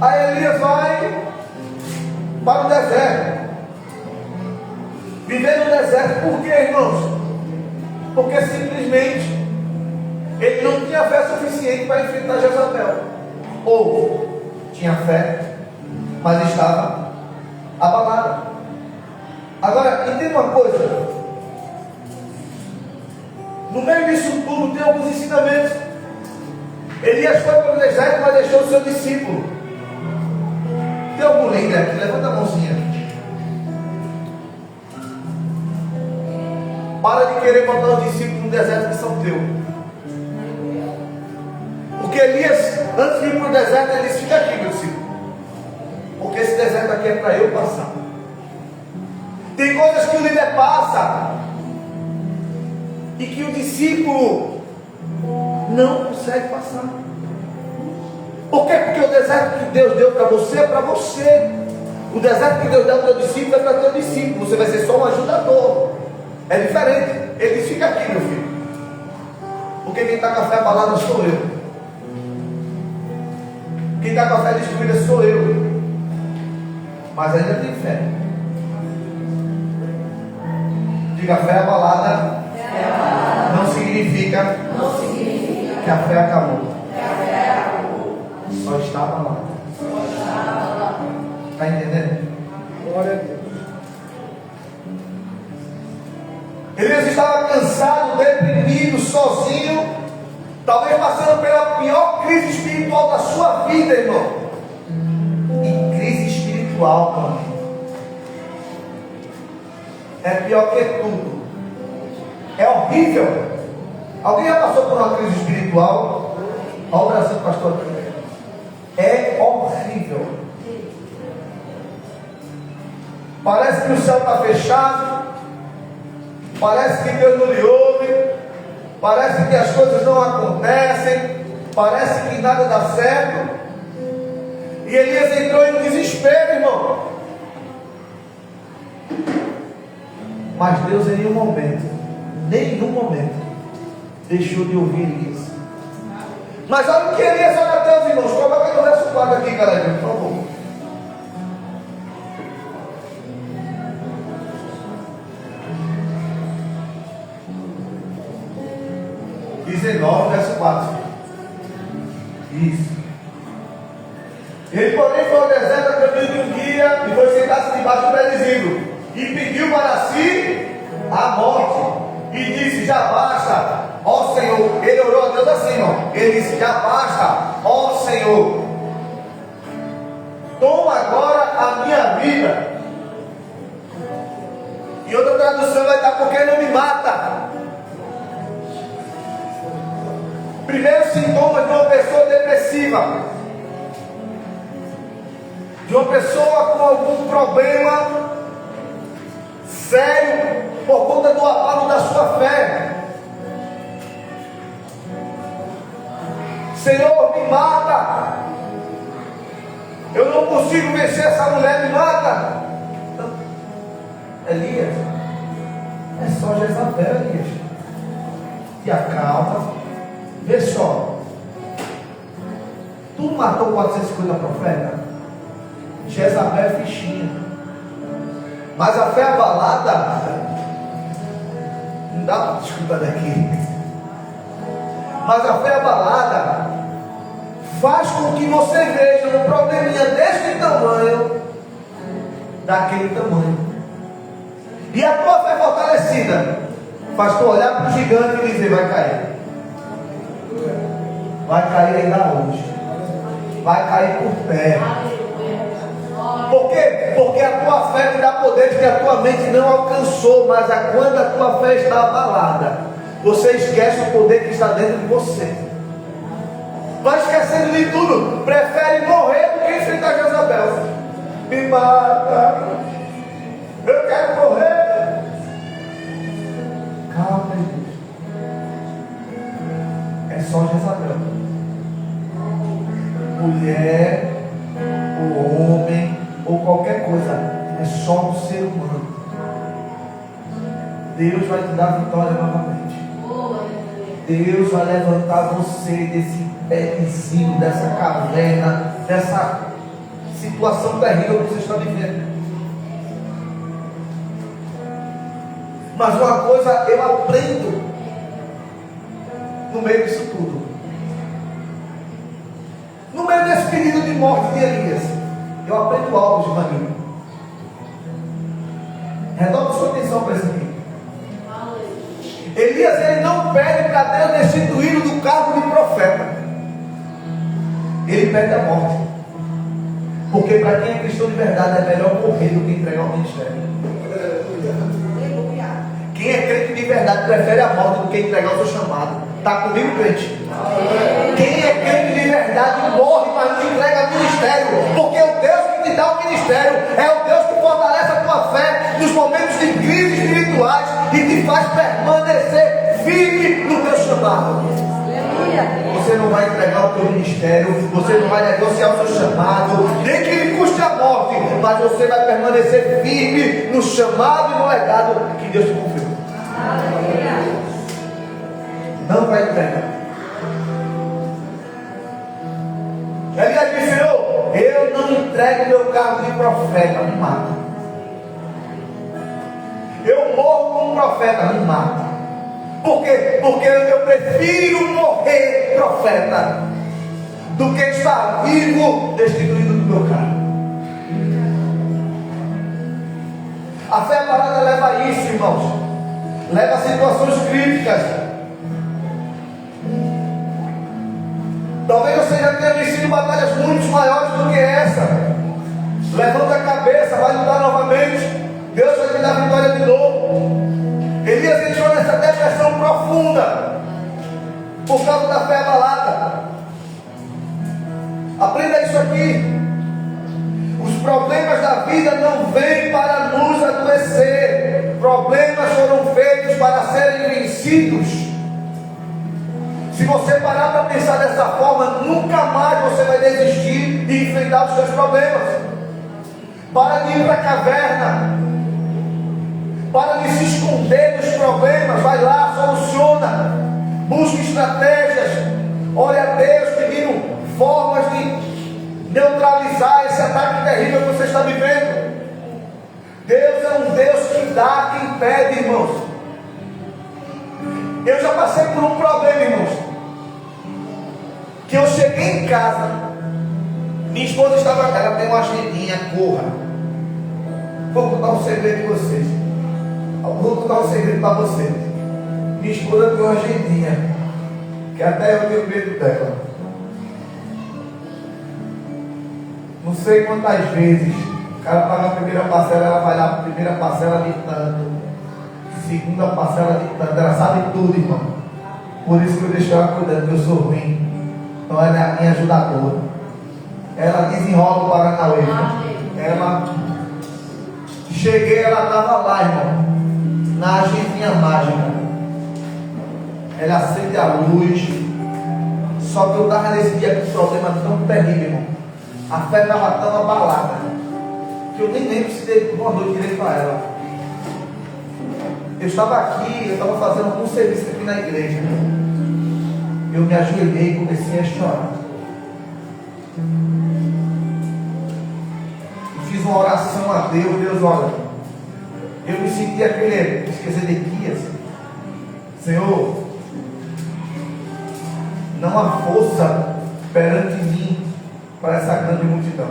Aí Elias vai para o deserto. Viver no deserto, por quê, irmãos? Porque simplesmente ele não tinha fé suficiente para enfrentar Jezabel. Ou tinha fé, mas estava abalado. Agora, entenda uma coisa. No meio disso tudo tem alguns ensinamentos. Elias foi para o deserto, mas deixou o seu discípulo. Tem algum líder aqui? Levanta a mãozinha. Para de querer botar os discípulos no deserto que são teus. Porque Elias, antes de ir para o deserto, ele disse: fica aqui, meu discípulo. Porque esse deserto aqui é para eu passar. Tem coisas que o líder passa e que o discípulo não consegue passar. Por quê? Porque o deserto que Deus deu para você é para você. O deserto que Deus deu para o teu discípulo é para o teu discípulo. Você vai ser só um ajudador. É diferente. Ele diz: fica aqui, meu filho. Porque quem está com a fé abalada sou eu. Quem está com a fé destruída sou eu. Mas ainda tem fé. Diga: fé abalada não significa que a fé acabou. Só está abalada. Está entendendo? Glória a Deus. Elias estava cansado, deprimido, sozinho, talvez passando pela pior crise espiritual da sua vida, irmão. E crise espiritual, mano, é pior que tudo. É horrível. Alguém já passou por uma crise espiritual? Olha o braço do pastor aqui. É horrível. Parece que o céu está fechado. Parece que Deus não lhe ouve. Parece que as coisas não acontecem. Parece que nada dá certo. E Elias entrou em desespero, irmão. Mas Deus em nenhum momento, deixou de ouvir Elias. Mas olha o que Elias olha a Deus, irmãos. Coloca aí no verso 4 aqui, galera, por favor. 19, verso 4. Isso. Ele, porém, foi ao deserto a caminho de um dia e foi sentar-se debaixo do benizível e pediu para si a morte e disse: já basta, ó Senhor. Ele orou a Deus assim, ó. Ele disse: já basta, ó Senhor, toma agora a minha vida. E outra tradução vai estar: porque não me mata. Primeiro sintoma de uma pessoa depressiva, de uma pessoa com algum problema sério por conta do abalo da sua fé. Senhor, me mata. Eu não consigo vencer essa mulher, me mata. Elias, é só Jezabel, Elias. E acalma. Vê só. Tu matou 450 profetas? Jezabel é fichinha. Mas a fé abalada, não dá para escutar daqui. Mas a fé abalada faz com que você veja um probleminha deste tamanho, daquele tamanho. E a tua fé fortalecida faz tu olhar para o gigante e dizer: vai cair. Vai cair ainda hoje. Vai cair por terra. Por quê? Porque a tua fé te dá poderes que a tua mente não alcançou. Mas quando a tua fé está abalada, você esquece o poder que está dentro de você. Vai esquecendo de tudo. Prefere morrer do que enfrentar Jezabel. Me mata. Eu quero morrer. Calma, Deus. É só Jezabel. Mulher, ou homem, ou qualquer coisa, é só um ser humano. Deus vai te dar vitória novamente. Deus vai levantar você desse pezinho, dessa caverna, dessa situação terrível que você está vivendo. Mas uma coisa eu aprendo no meio disso tudo. No meio desse pedido de morte de Elias, eu aprendo algo, Giovanni. Redobre sua atenção para isso aqui. Elias, ele não pede para Deus destituí-lo do cargo de profeta. Ele pede a morte. Porque para quem é cristão de verdade é melhor morrer do que entregar o ministério. Quem é crente de verdade prefere a morte do que entregar o seu chamado. Está comigo, crente? Quem é crente de verdade morre, mas não entrega o ministério. Porque o Deus que te dá o ministério é o Deus que fortalece a tua fé nos momentos de crise espirituais e te faz permanecer firme no teu chamado. Você não vai entregar o teu ministério, você não vai negociar o seu chamado, nem que lhe custe a morte, mas você vai permanecer firme no chamado e no legado que Deus te confiou. Não vai entregar. Elias disse: Senhor, eu não entrego meu cargo de profeta, me mata. Eu morro como profeta, me mata. Por quê? Porque eu prefiro morrer profeta do que estar vivo destituído do meu cargo. A fé parada leva a isso, irmãos. Leva a situações críticas. Talvez você já tenha vencido batalhas muito maiores do que essa. Levanta a cabeça, vai lutar novamente. Deus vai te dar vitória de novo. Elias entrou nessa depressão profunda por causa da fé abalada. Aprenda isso aqui. Os problemas da vida não vêm para você parar para pensar dessa forma, nunca mais você vai desistir de enfrentar os seus problemas. Para de ir para a caverna, para de se esconder dos problemas. Vai lá, soluciona, busque estratégias, ore a Deus pedindo formas de neutralizar esse ataque terrível que você está vivendo. Deus é um Deus que dá quem pede, irmãos. Eu já passei por um problema, irmãos, que eu cheguei em casa, minha esposa estava, ela tem uma agendinha, corra. Vou contar um segredo de vocês. Vou contar um segredo para vocês. Minha esposa tem uma agendinha, que até eu tenho medo dela. Não sei quantas vezes o cara paga a primeira parcela, ela vai lá para a primeira parcela de tanto, segunda parcela de tanto, ela sabe tudo, irmão. Por isso que eu deixo ela cuidando, que eu sou ruim. Então ela é a minha ajudadora. Ela desenrola o Paranauê. Ela, cheguei, ela estava lá, irmão, na agendinha mágica. Ela acende a luz. Só que eu estava nesse dia com um problema tão terrível, irmão. A fé estava tão abalada que eu nem lembro se dei uma noite direito para ela. Eu estava aqui, eu estava fazendo algum serviço aqui na igreja. Eu me ajoelhei e comecei a chorar. E fiz uma oração a Deus. Deus, olha, eu me senti aquele Ezequias. Senhor, não há força perante mim para essa grande multidão.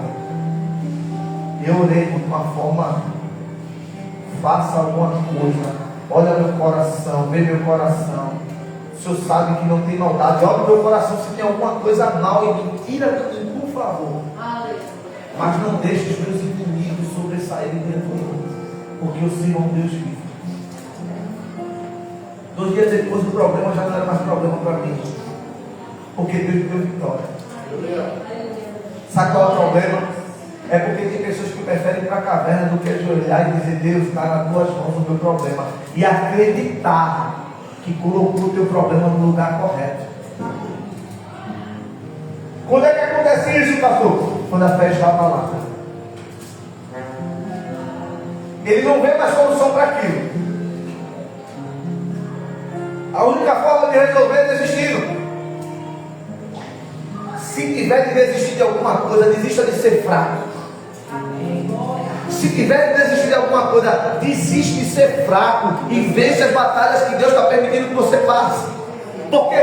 Eu orei de uma forma: faça alguma coisa, olha meu coração, vê meu coração. O Senhor sabe que não tem maldade, olha meu coração, se tem alguma coisa mal em mim, tira de mim, por favor. Mas não deixe os meus inimigos sobressaírem dentro de mim, porque eu sei um Deus vivo. 2 dias depois o problema já não era mais problema para mim, porque Deus me deu vitória. Sabe qual é o problema? É porque tem pessoas que preferem ir para a caverna do que ajoelhar e dizer: Deus, está nas tuas mãos o meu problema, e acreditar que colocou o teu problema no lugar correto. Quando é que acontece isso, pastor? Quando a fé está abalada. Ele não vê mais solução para aquilo. A única forma de resolver é desistindo. Se tiver de desistir de alguma coisa, desista de ser fraco. Se tiver de desistir de alguma coisa, desiste de ser fraco e vence as batalhas que Deus está permitindo que você passe. Porque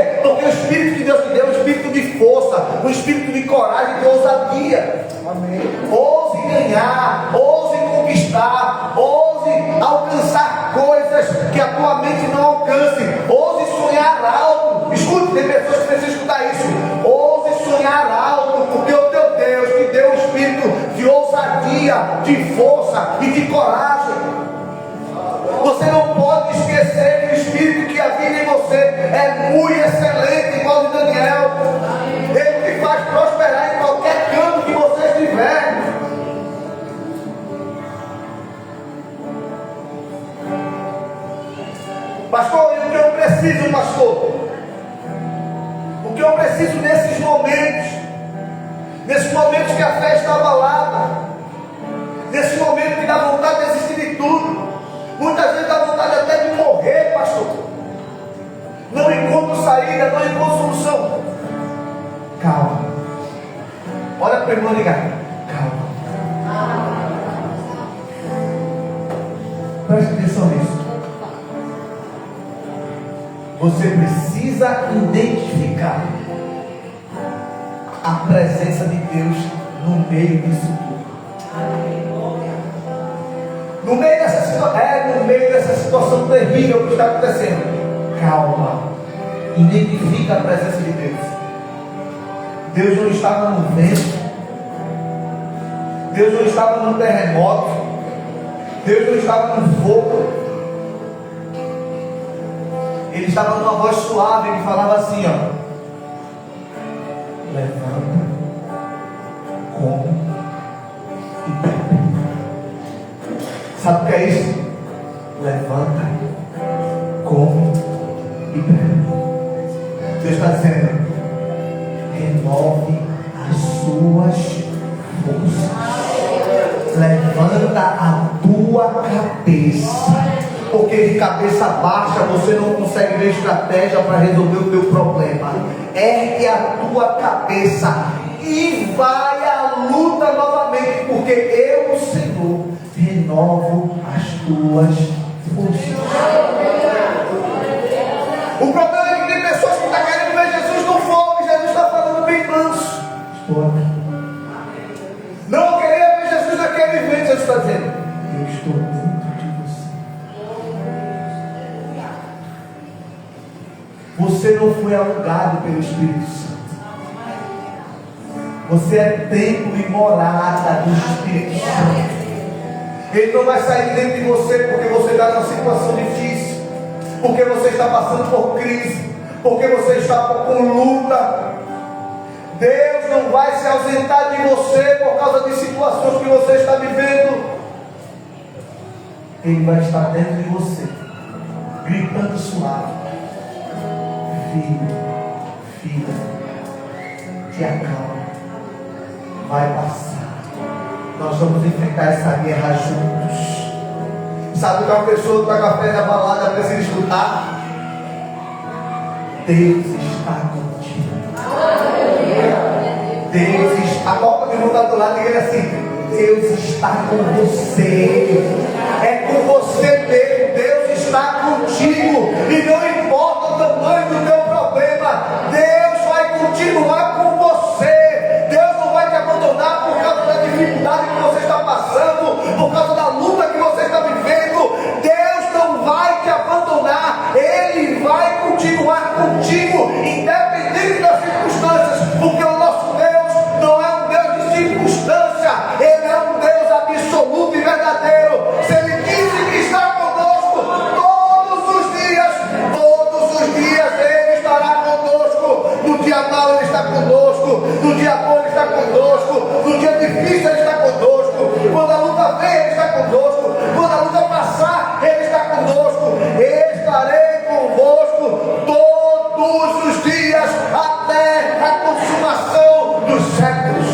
o Espírito que Deus te deu é um espírito de força, um espírito de coragem, de ousadia. Amém. Ouse ganhar, ouse conquistar, ouse alcançar coisas que a tua mente não alcance. Ouse sonhar alto. Escute, tem pessoas que precisam escutar isso. Ouse sonhar alto, porque o teu Deus te deu um espírito de ousadia, de força e de coragem. Você não pode esquecer que o espírito que habita em você é muito excelente, igual de Daniel. Ele te faz prosperar em qualquer campo que você estiver. Pastor, e o que eu preciso, pastor? O que eu preciso nesses momentos que a fé está abalada, nesse momento que dá vontade de desistir de tudo, muitas vezes dá vontade até de morrer, pastor. Não encontro saída, não encontro solução. Calma. Olha para o irmão ligar. Calma. Preste atenção nisso. Você precisa identificar a presença de Deus no meio disso tudo. No meio dessa situação terrível que está acontecendo. Calma. Identifica a presença de Deus. Deus não estava no vento. Deus não estava no terremoto. Deus não estava no fogo. Ele estava numa voz suave que falava assim, ó: levanta, come e bebe. Sabe o que é isso? Levanta, come e bebe. Deus está dizendo: renove as suas forças. Levanta a tua cabeça. Porque de cabeça baixa você não consegue ver estratégia para resolver o teu problema. Ergue a tua cabeça e vai à luta novamente. Porque eu, o Senhor, renovo as tuas forças. O problema é que tem pessoas que estão querendo ver Jesus no fogo. E Jesus está falando bem manso. Estou aqui. Não queria ver Jesus naquele evento. Jesus está dizendo: eu estou dentro de você. Você não foi alugado pelo Espírito Santo. Você é templo e morada do Espírito Santo. Ele não vai sair dentro de você porque você está numa situação difícil, porque você está passando por crise, porque você está com luta. Deus não vai se ausentar de você por causa de situações que você está vivendo. Ele vai estar dentro de você, gritando suave: filho, filha, te acalma, vai passar. Nós vamos enfrentar essa guerra juntos. Sabe o que uma pessoa que está com a fé na balada precisa escutar? Deus está contigo. Deus está. A copa de mundo do lado e ele assim: Deus está com você. É com você mesmo. Deus está contigo. E não importa o tamanho do teu problema, Deus vai continuar com você. Deus não vai te abandonar por causa da dificuldade que você está passando, por causa da luta que você está vivendo. Deus não vai te abandonar. Ele vai continuar contigo, independente das circunstâncias, porque o nosso Deus não é um Deus de circunstância. Ele é um Deus absoluto e verdadeiro. Se Ele disse que está conosco todos os dias Ele estará conosco. No dia mau Ele está conosco, no dia bom Ele está conosco, no dia difícil Ele está conosco, quando a luta vem Ele está conosco, quando a luta passar Ele está conosco. Estarei convosco todos os dias até a consumação dos séculos.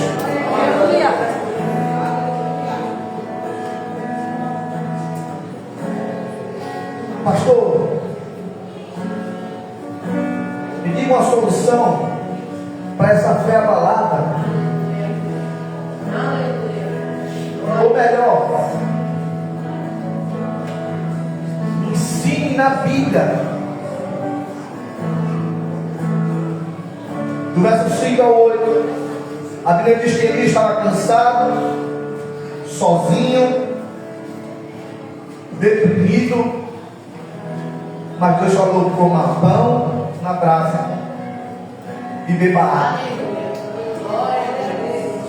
Pastor, me diga uma solução para essa fé abalada. Ou melhor, me ensine na Bíblia. Do verso 5 ao 8, a Bíblia diz que ele estava cansado, sozinho, deprimido. Mas Deus falou: coma pão na brasa e beba água.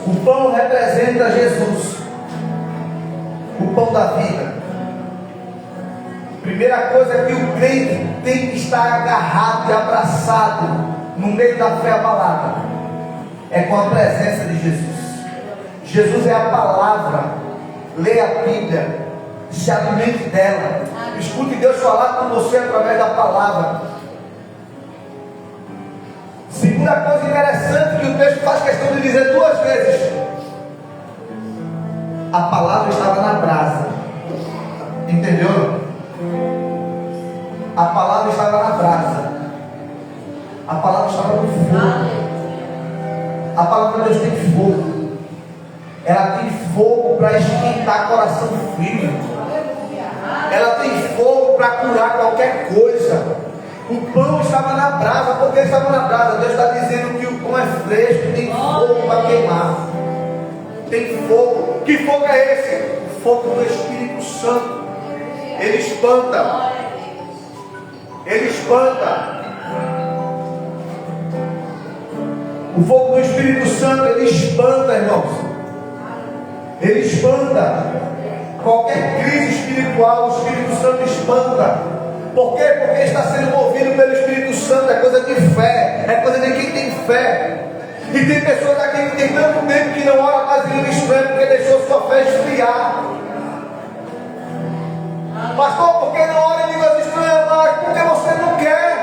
O pão representa Jesus, o pão da vida. Primeira coisa é que o crente tem que estar agarrado e abraçado no meio da fé abalada, é com a presença de Jesus. Jesus é a palavra. Leia a Bíblia, se alimente dela, escute Deus falar com você através da palavra. Segunda coisa interessante que o texto faz questão de dizer duas vezes: a palavra estava na brasa. Entendeu? A palavra estava na brasa. A palavra estava no fogo. A palavra de Deus tem fogo. Ela tem fogo para esquentar coração frio. Ela tem fogo para curar qualquer coisa. O pão estava na brasa. Por que estava na brasa? Deus está dizendo que o pão é fresco, tem fogo para queimar. Tem fogo. Que fogo é esse? O fogo do Espírito Santo. Ele espanta. Ele espanta. O fogo do Espírito Santo, ele espanta, irmãos. Ele espanta. Qualquer crise espiritual, o Espírito Santo espanta. Por quê? Porque está sendo movido pelo Espírito Santo. É coisa de fé. É coisa de quem tem fé. E tem pessoas aqui que tem tanto tempo que não ora mais em língua estranha porque deixou sua fé esfriar. Pastor, por que não ora em línguas estranhas mais? Porque você não quer.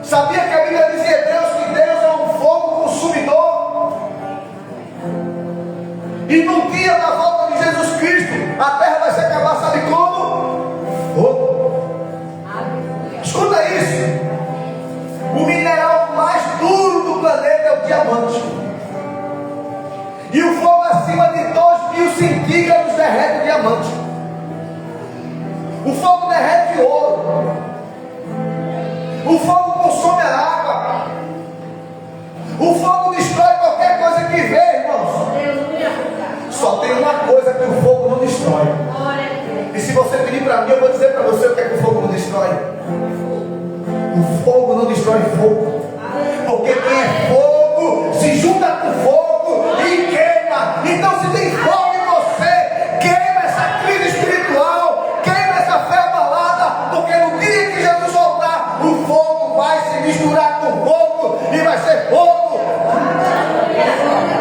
Sabia que a Bíblia diz em Hebreus que Deus é um fogo consumidor? E no dia da volta de Jesus Cristo, a terra vai se acabar, sabe como? Fogo. Escuta isso. O mineral mais duro do planeta é o diamante. E o fogo acima de 2.000 centígrados derrete o diamante. O fogo derrete ouro. O fogo consome a água. O fogo destrói qualquer coisa que vê, irmãos. Só tem uma coisa que o fogo não destrói. E se você pedir para mim, eu vou dizer para você o que é que o fogo não destrói. O fogo não destrói fogo. Porque quem é fogo se junta com fogo e queima. Então se tem fogo em você, queima essa crise espiritual, queima essa fé abalada. Porque no dia que Jesus voltar, o fogo vai se misturar com fogo e vai ser fogo.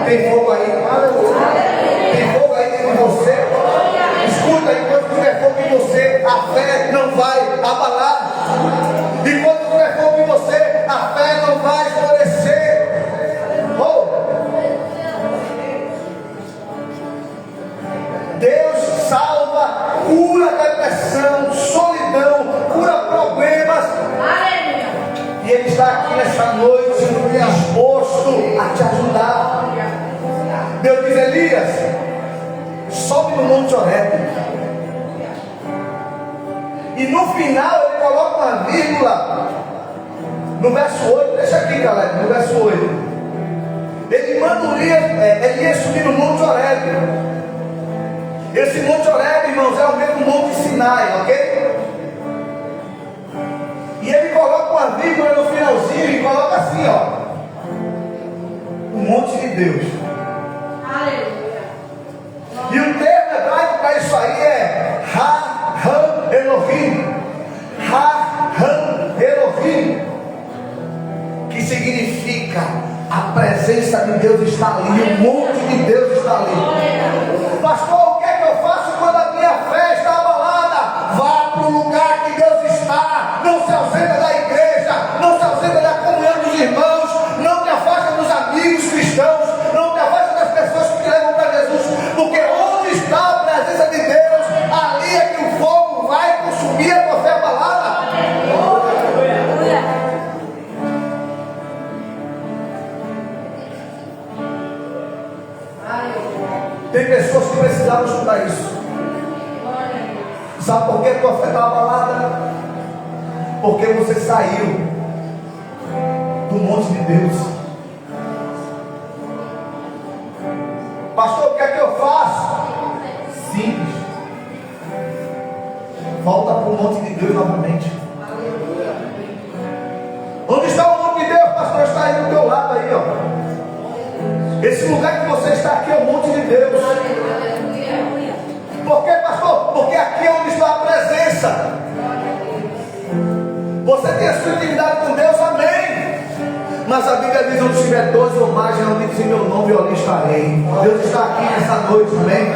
Tem fogo aí? Tem fogo aí dentro de você? Escuta, enquanto tiver fogo em você, a fé não vai abalar. E quando tiver fogo em você, a fé não vai esmorecer. Oh. Deus salva, cura depressão, solidão, cura problemas. E Ele está aqui nessa noite disposto a te ajudar. Deus diz: Elias, sobe no Monte Horebe. E no final ele coloca uma vírgula no verso 8. Deixa aqui, galera, no verso 8. Ele manda Elias subir no Monte Horebe. Esse Monte Horebe, irmãos, é o mesmo Monte Sinai, ok? E ele coloca uma vírgula no finalzinho e coloca assim, ó: o Monte de Deus. E o termo hebraico para isso aí é Ha-Han Elohim. Ha-Han Elohim, que significa a presença de Deus está ali, o monte de Deus está ali. Pastor, o que é que eu faço quando a minha fé está abalada? Vá para o lugar que Deus está. Não se ausenta da igreja, não se ausenta da comunhão dos irmãos, não te afasta dos amigos cristãos, não te afasta das pessoas que te levam para Jesus, porque onde está a presença de Deus, ali é que o fogo vai consumir a tua fé abalada. Tem pessoas que precisavam escutar isso. Sabe por que a tua fé está abalada? Porque você saiu do monte de Deus. Pastor, o que é que eu faço? Simples. Volta para o monte de Deus novamente. Onde está o monte de Deus, pastor? Está aí do teu lado aí, ó. Esse lugar que você está aqui é o monte de Deus. Por quê, pastor? Porque aqui é onde está a presença. Você tem a sua intimidade com Deus, amém. Mas a Bíblia diz: onde estiver dois ou mais, onde diz meu nome, eu ali estarei. Deus está aqui nessa noite, amém?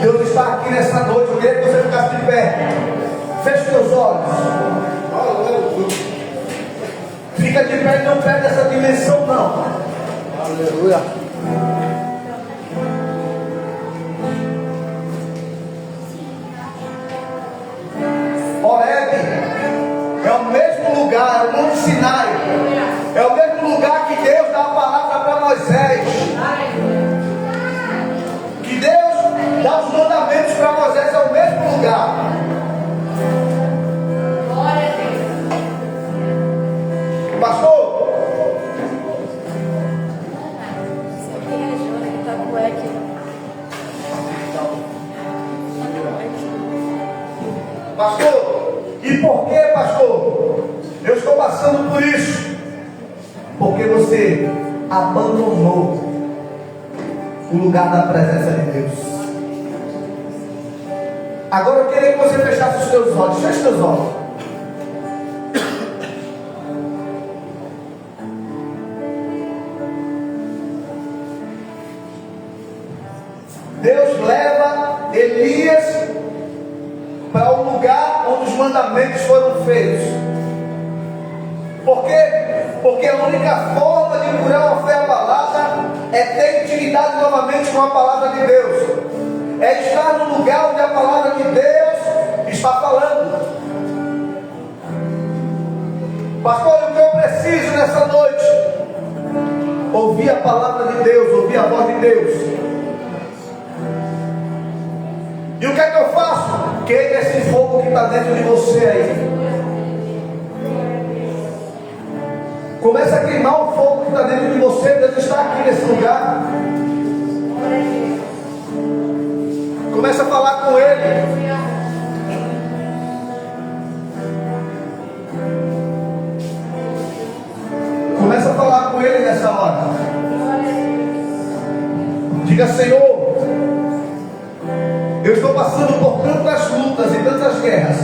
Deus está aqui nessa noite. Eu queria que você ficasse de pé. Feche seus olhos. Fica de pé e não perde essa dimensão, não. Aleluia. Horebe é o mesmo lugar, é o Monte Sinai. É o mesmo lugar que Deus dá a palavra para Moisés. Que Deus dá os mandamentos para Moisés, é o mesmo lugar. Pastor, pastor, e por que, pastor, eu estou passando por isso? Porque você abandonou o lugar da presença de Deus. Agora eu queria que você fechasse os seus olhos. Feche seus olhos. Deus leva Elias para o lugar onde os mandamentos foram feitos. Por quê? Porque a única forma de curar uma fé abalada é ter intimidade novamente com a palavra de Deus. É estar no lugar onde a palavra de Deus está falando. Pastor, o que eu preciso nessa noite? Ouvir a palavra de Deus, ouvir a voz de Deus. E o que é que eu faço? Queime esse fogo que está dentro de você aí. Começa a queimar o fogo que está dentro de você. Deus está aqui nesse lugar. Começa a falar com Ele. Começa a falar com Ele nessa hora. Diga: Senhor, eu estou passando por tantas lutas e tantas guerras,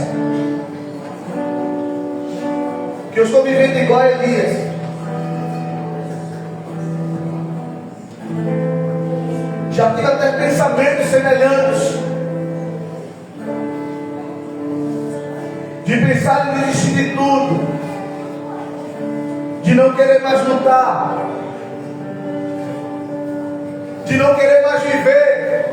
que eu estou vivendo igual a Elias. Já tive até pensamentos semelhantes, de pensar em desistir de tudo, de não querer mais lutar, de não querer mais viver.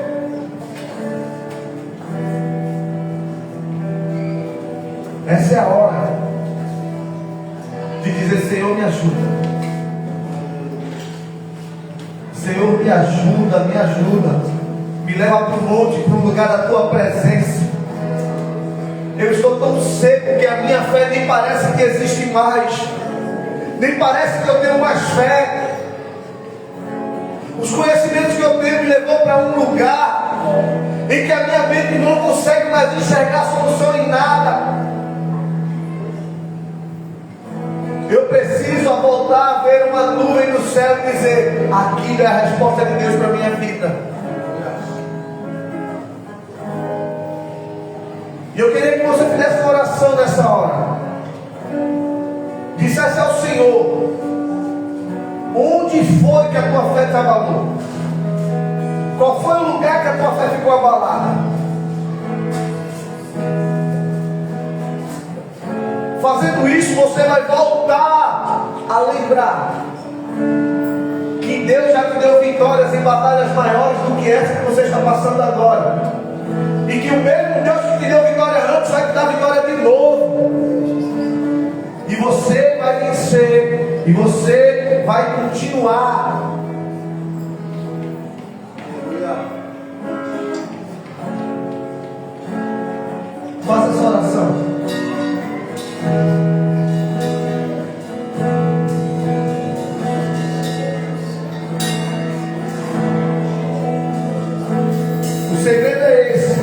Essa é a hora de dizer: Senhor, me ajuda. Senhor, me ajuda, me ajuda. Me leva para o monte, para o lugar da tua presença. Eu estou tão seco que a minha fé nem parece que existe mais. Nem parece que eu tenho mais fé. Os conhecimentos que eu tenho me levou para um lugar em que a minha mente não consegue mais enxergar solução em nada. Eu preciso voltar a ver uma nuvem no céu e dizer: aquilo é a resposta de Deus para a minha vida. E eu queria que você fizesse uma oração nessa hora. Dissesse ao Senhor: onde foi que a tua fé te abalou? Qual foi o lugar que a tua fé ficou abalada? Fazendo isso, você vai voltar a lembrar que Deus já te deu vitórias em batalhas maiores do que essa que você está passando agora. E que o mesmo Deus que te deu vitória antes vai te dar vitória de novo. E você vai vencer. E você vai continuar. Faça essa oração. O segredo é esse: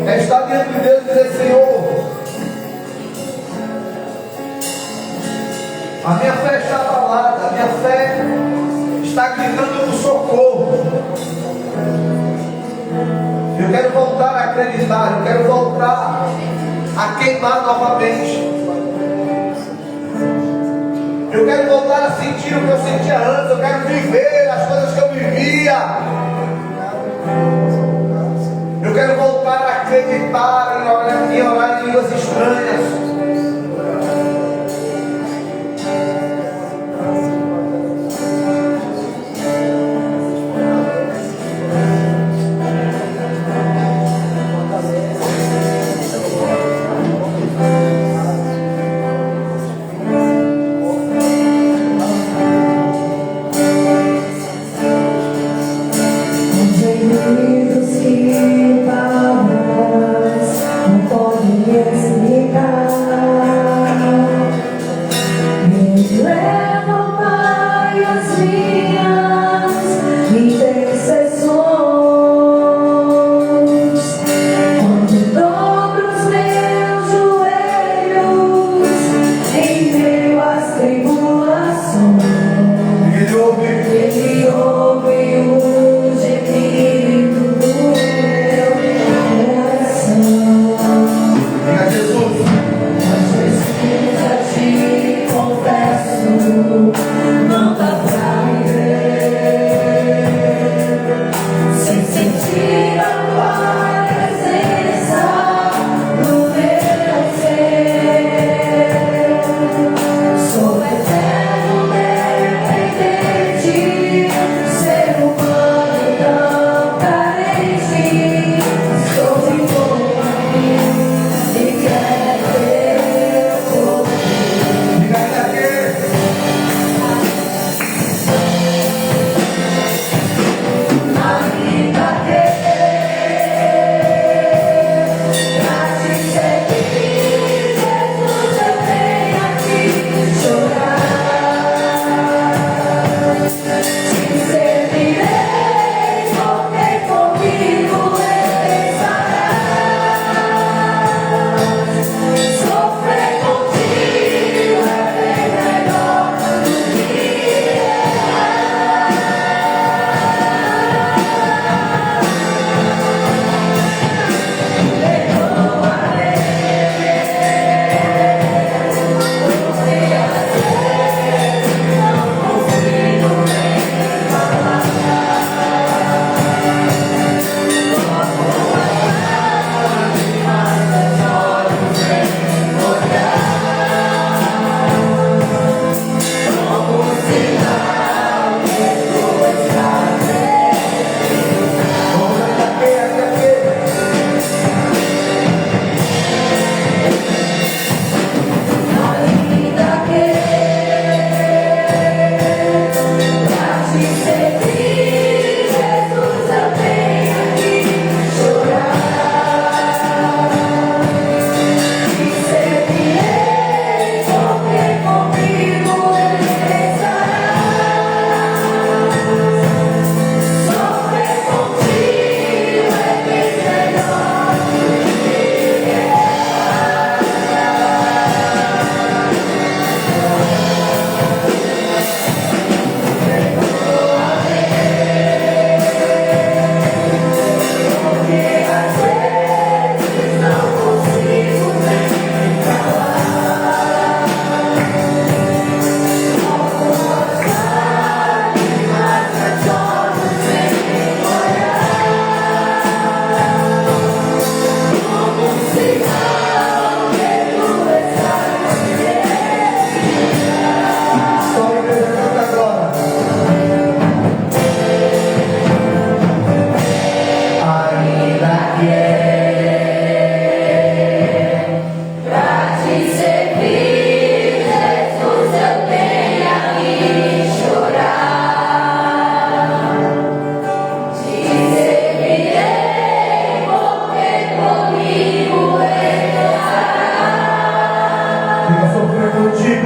é estar diante de Deus e dizer: Senhor, a minha fé está abalada, a minha fé está gritando por socorro. Eu quero voltar a acreditar, eu quero voltar a queimar novamente. Eu quero voltar a sentir o que eu sentia antes. Eu quero viver as coisas que eu vivia. Eu quero voltar a acreditar em orar em línguas estranhas. Não podem explicar.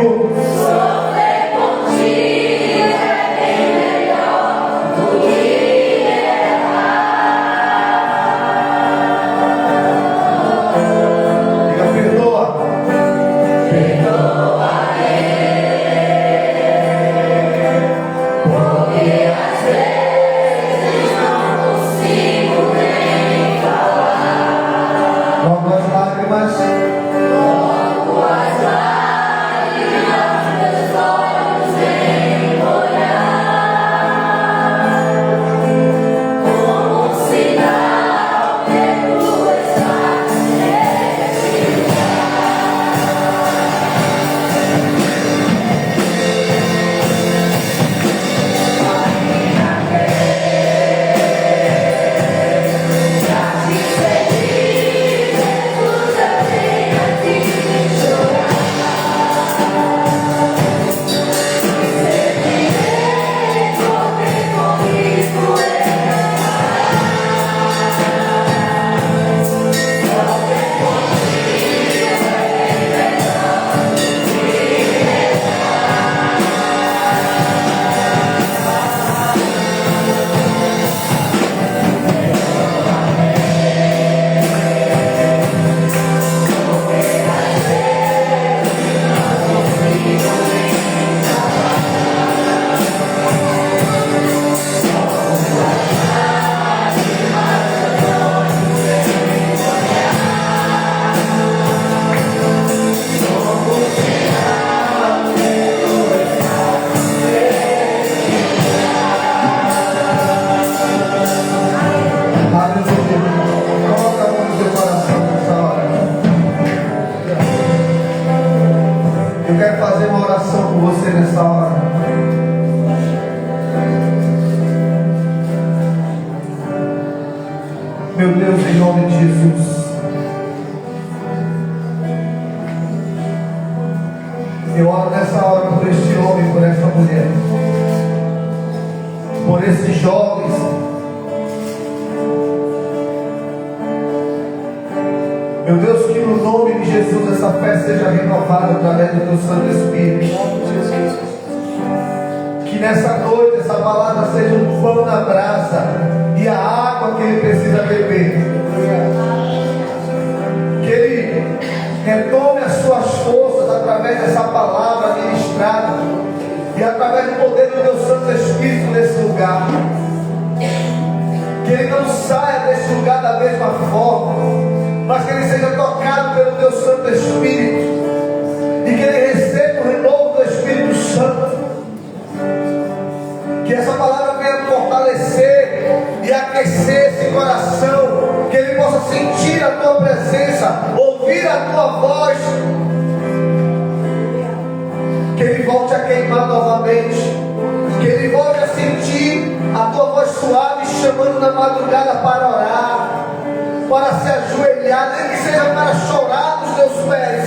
contigo. Sofrer contigo é bem melhor do que Diga, perdoa. perdoa porque às vezes não consigo nem falar. Logo as lágrimas. Logo as lágrimas meus olhos vêm molhar, como um sinal que tu estás neste lugar. Te seguir, Jesus, eu tenho aqui chorar. Seguirei, correr comigo, Aleluia. Coloca a mão no teu coração nessa hora. Eu quero fazer uma oração com você nessa hora. Meu Deus, em nome de Jesus. Eu oro nessa hora por este homem, por essa mulher, por esses jovens. Meu Deus, que no nome de Jesus essa fé seja renovada através do teu Santo Espírito. Que nessa noite essa palavra seja um pão na brasa e a água que ele precisa beber. Que ele retome as suas forças através dessa palavra ministrada e através do poder do teu Santo Espírito nesse lugar. Que ele não saia desse lugar da mesma forma, mas que ele seja tocado pelo teu Santo Espírito e que ele receba o renovo do Espírito Santo. Que essa palavra venha fortalecer e aquecer esse coração, que ele possa sentir a tua presença, ouvir a tua voz, que ele volte a queimar novamente, que ele volte a sentir a tua voz suave chamando na madrugada para orar, para se ajoelhar, nem que seja para chorar nos teus pés,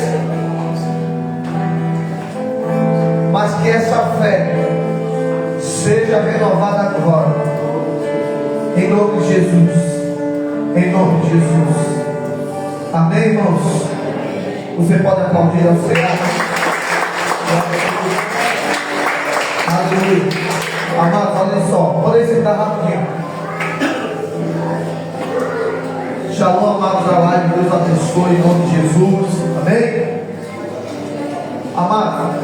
mas que essa fé seja renovada agora, em nome de Jesus, em nome de Jesus. Amém, irmãos? Você pode aplaudir ao Senhor. Aleluia. Amados, olha só, podem sentar rapidinho. Shalom, amados da live, Deus abençoe em nome de Jesus. Amém? Amados,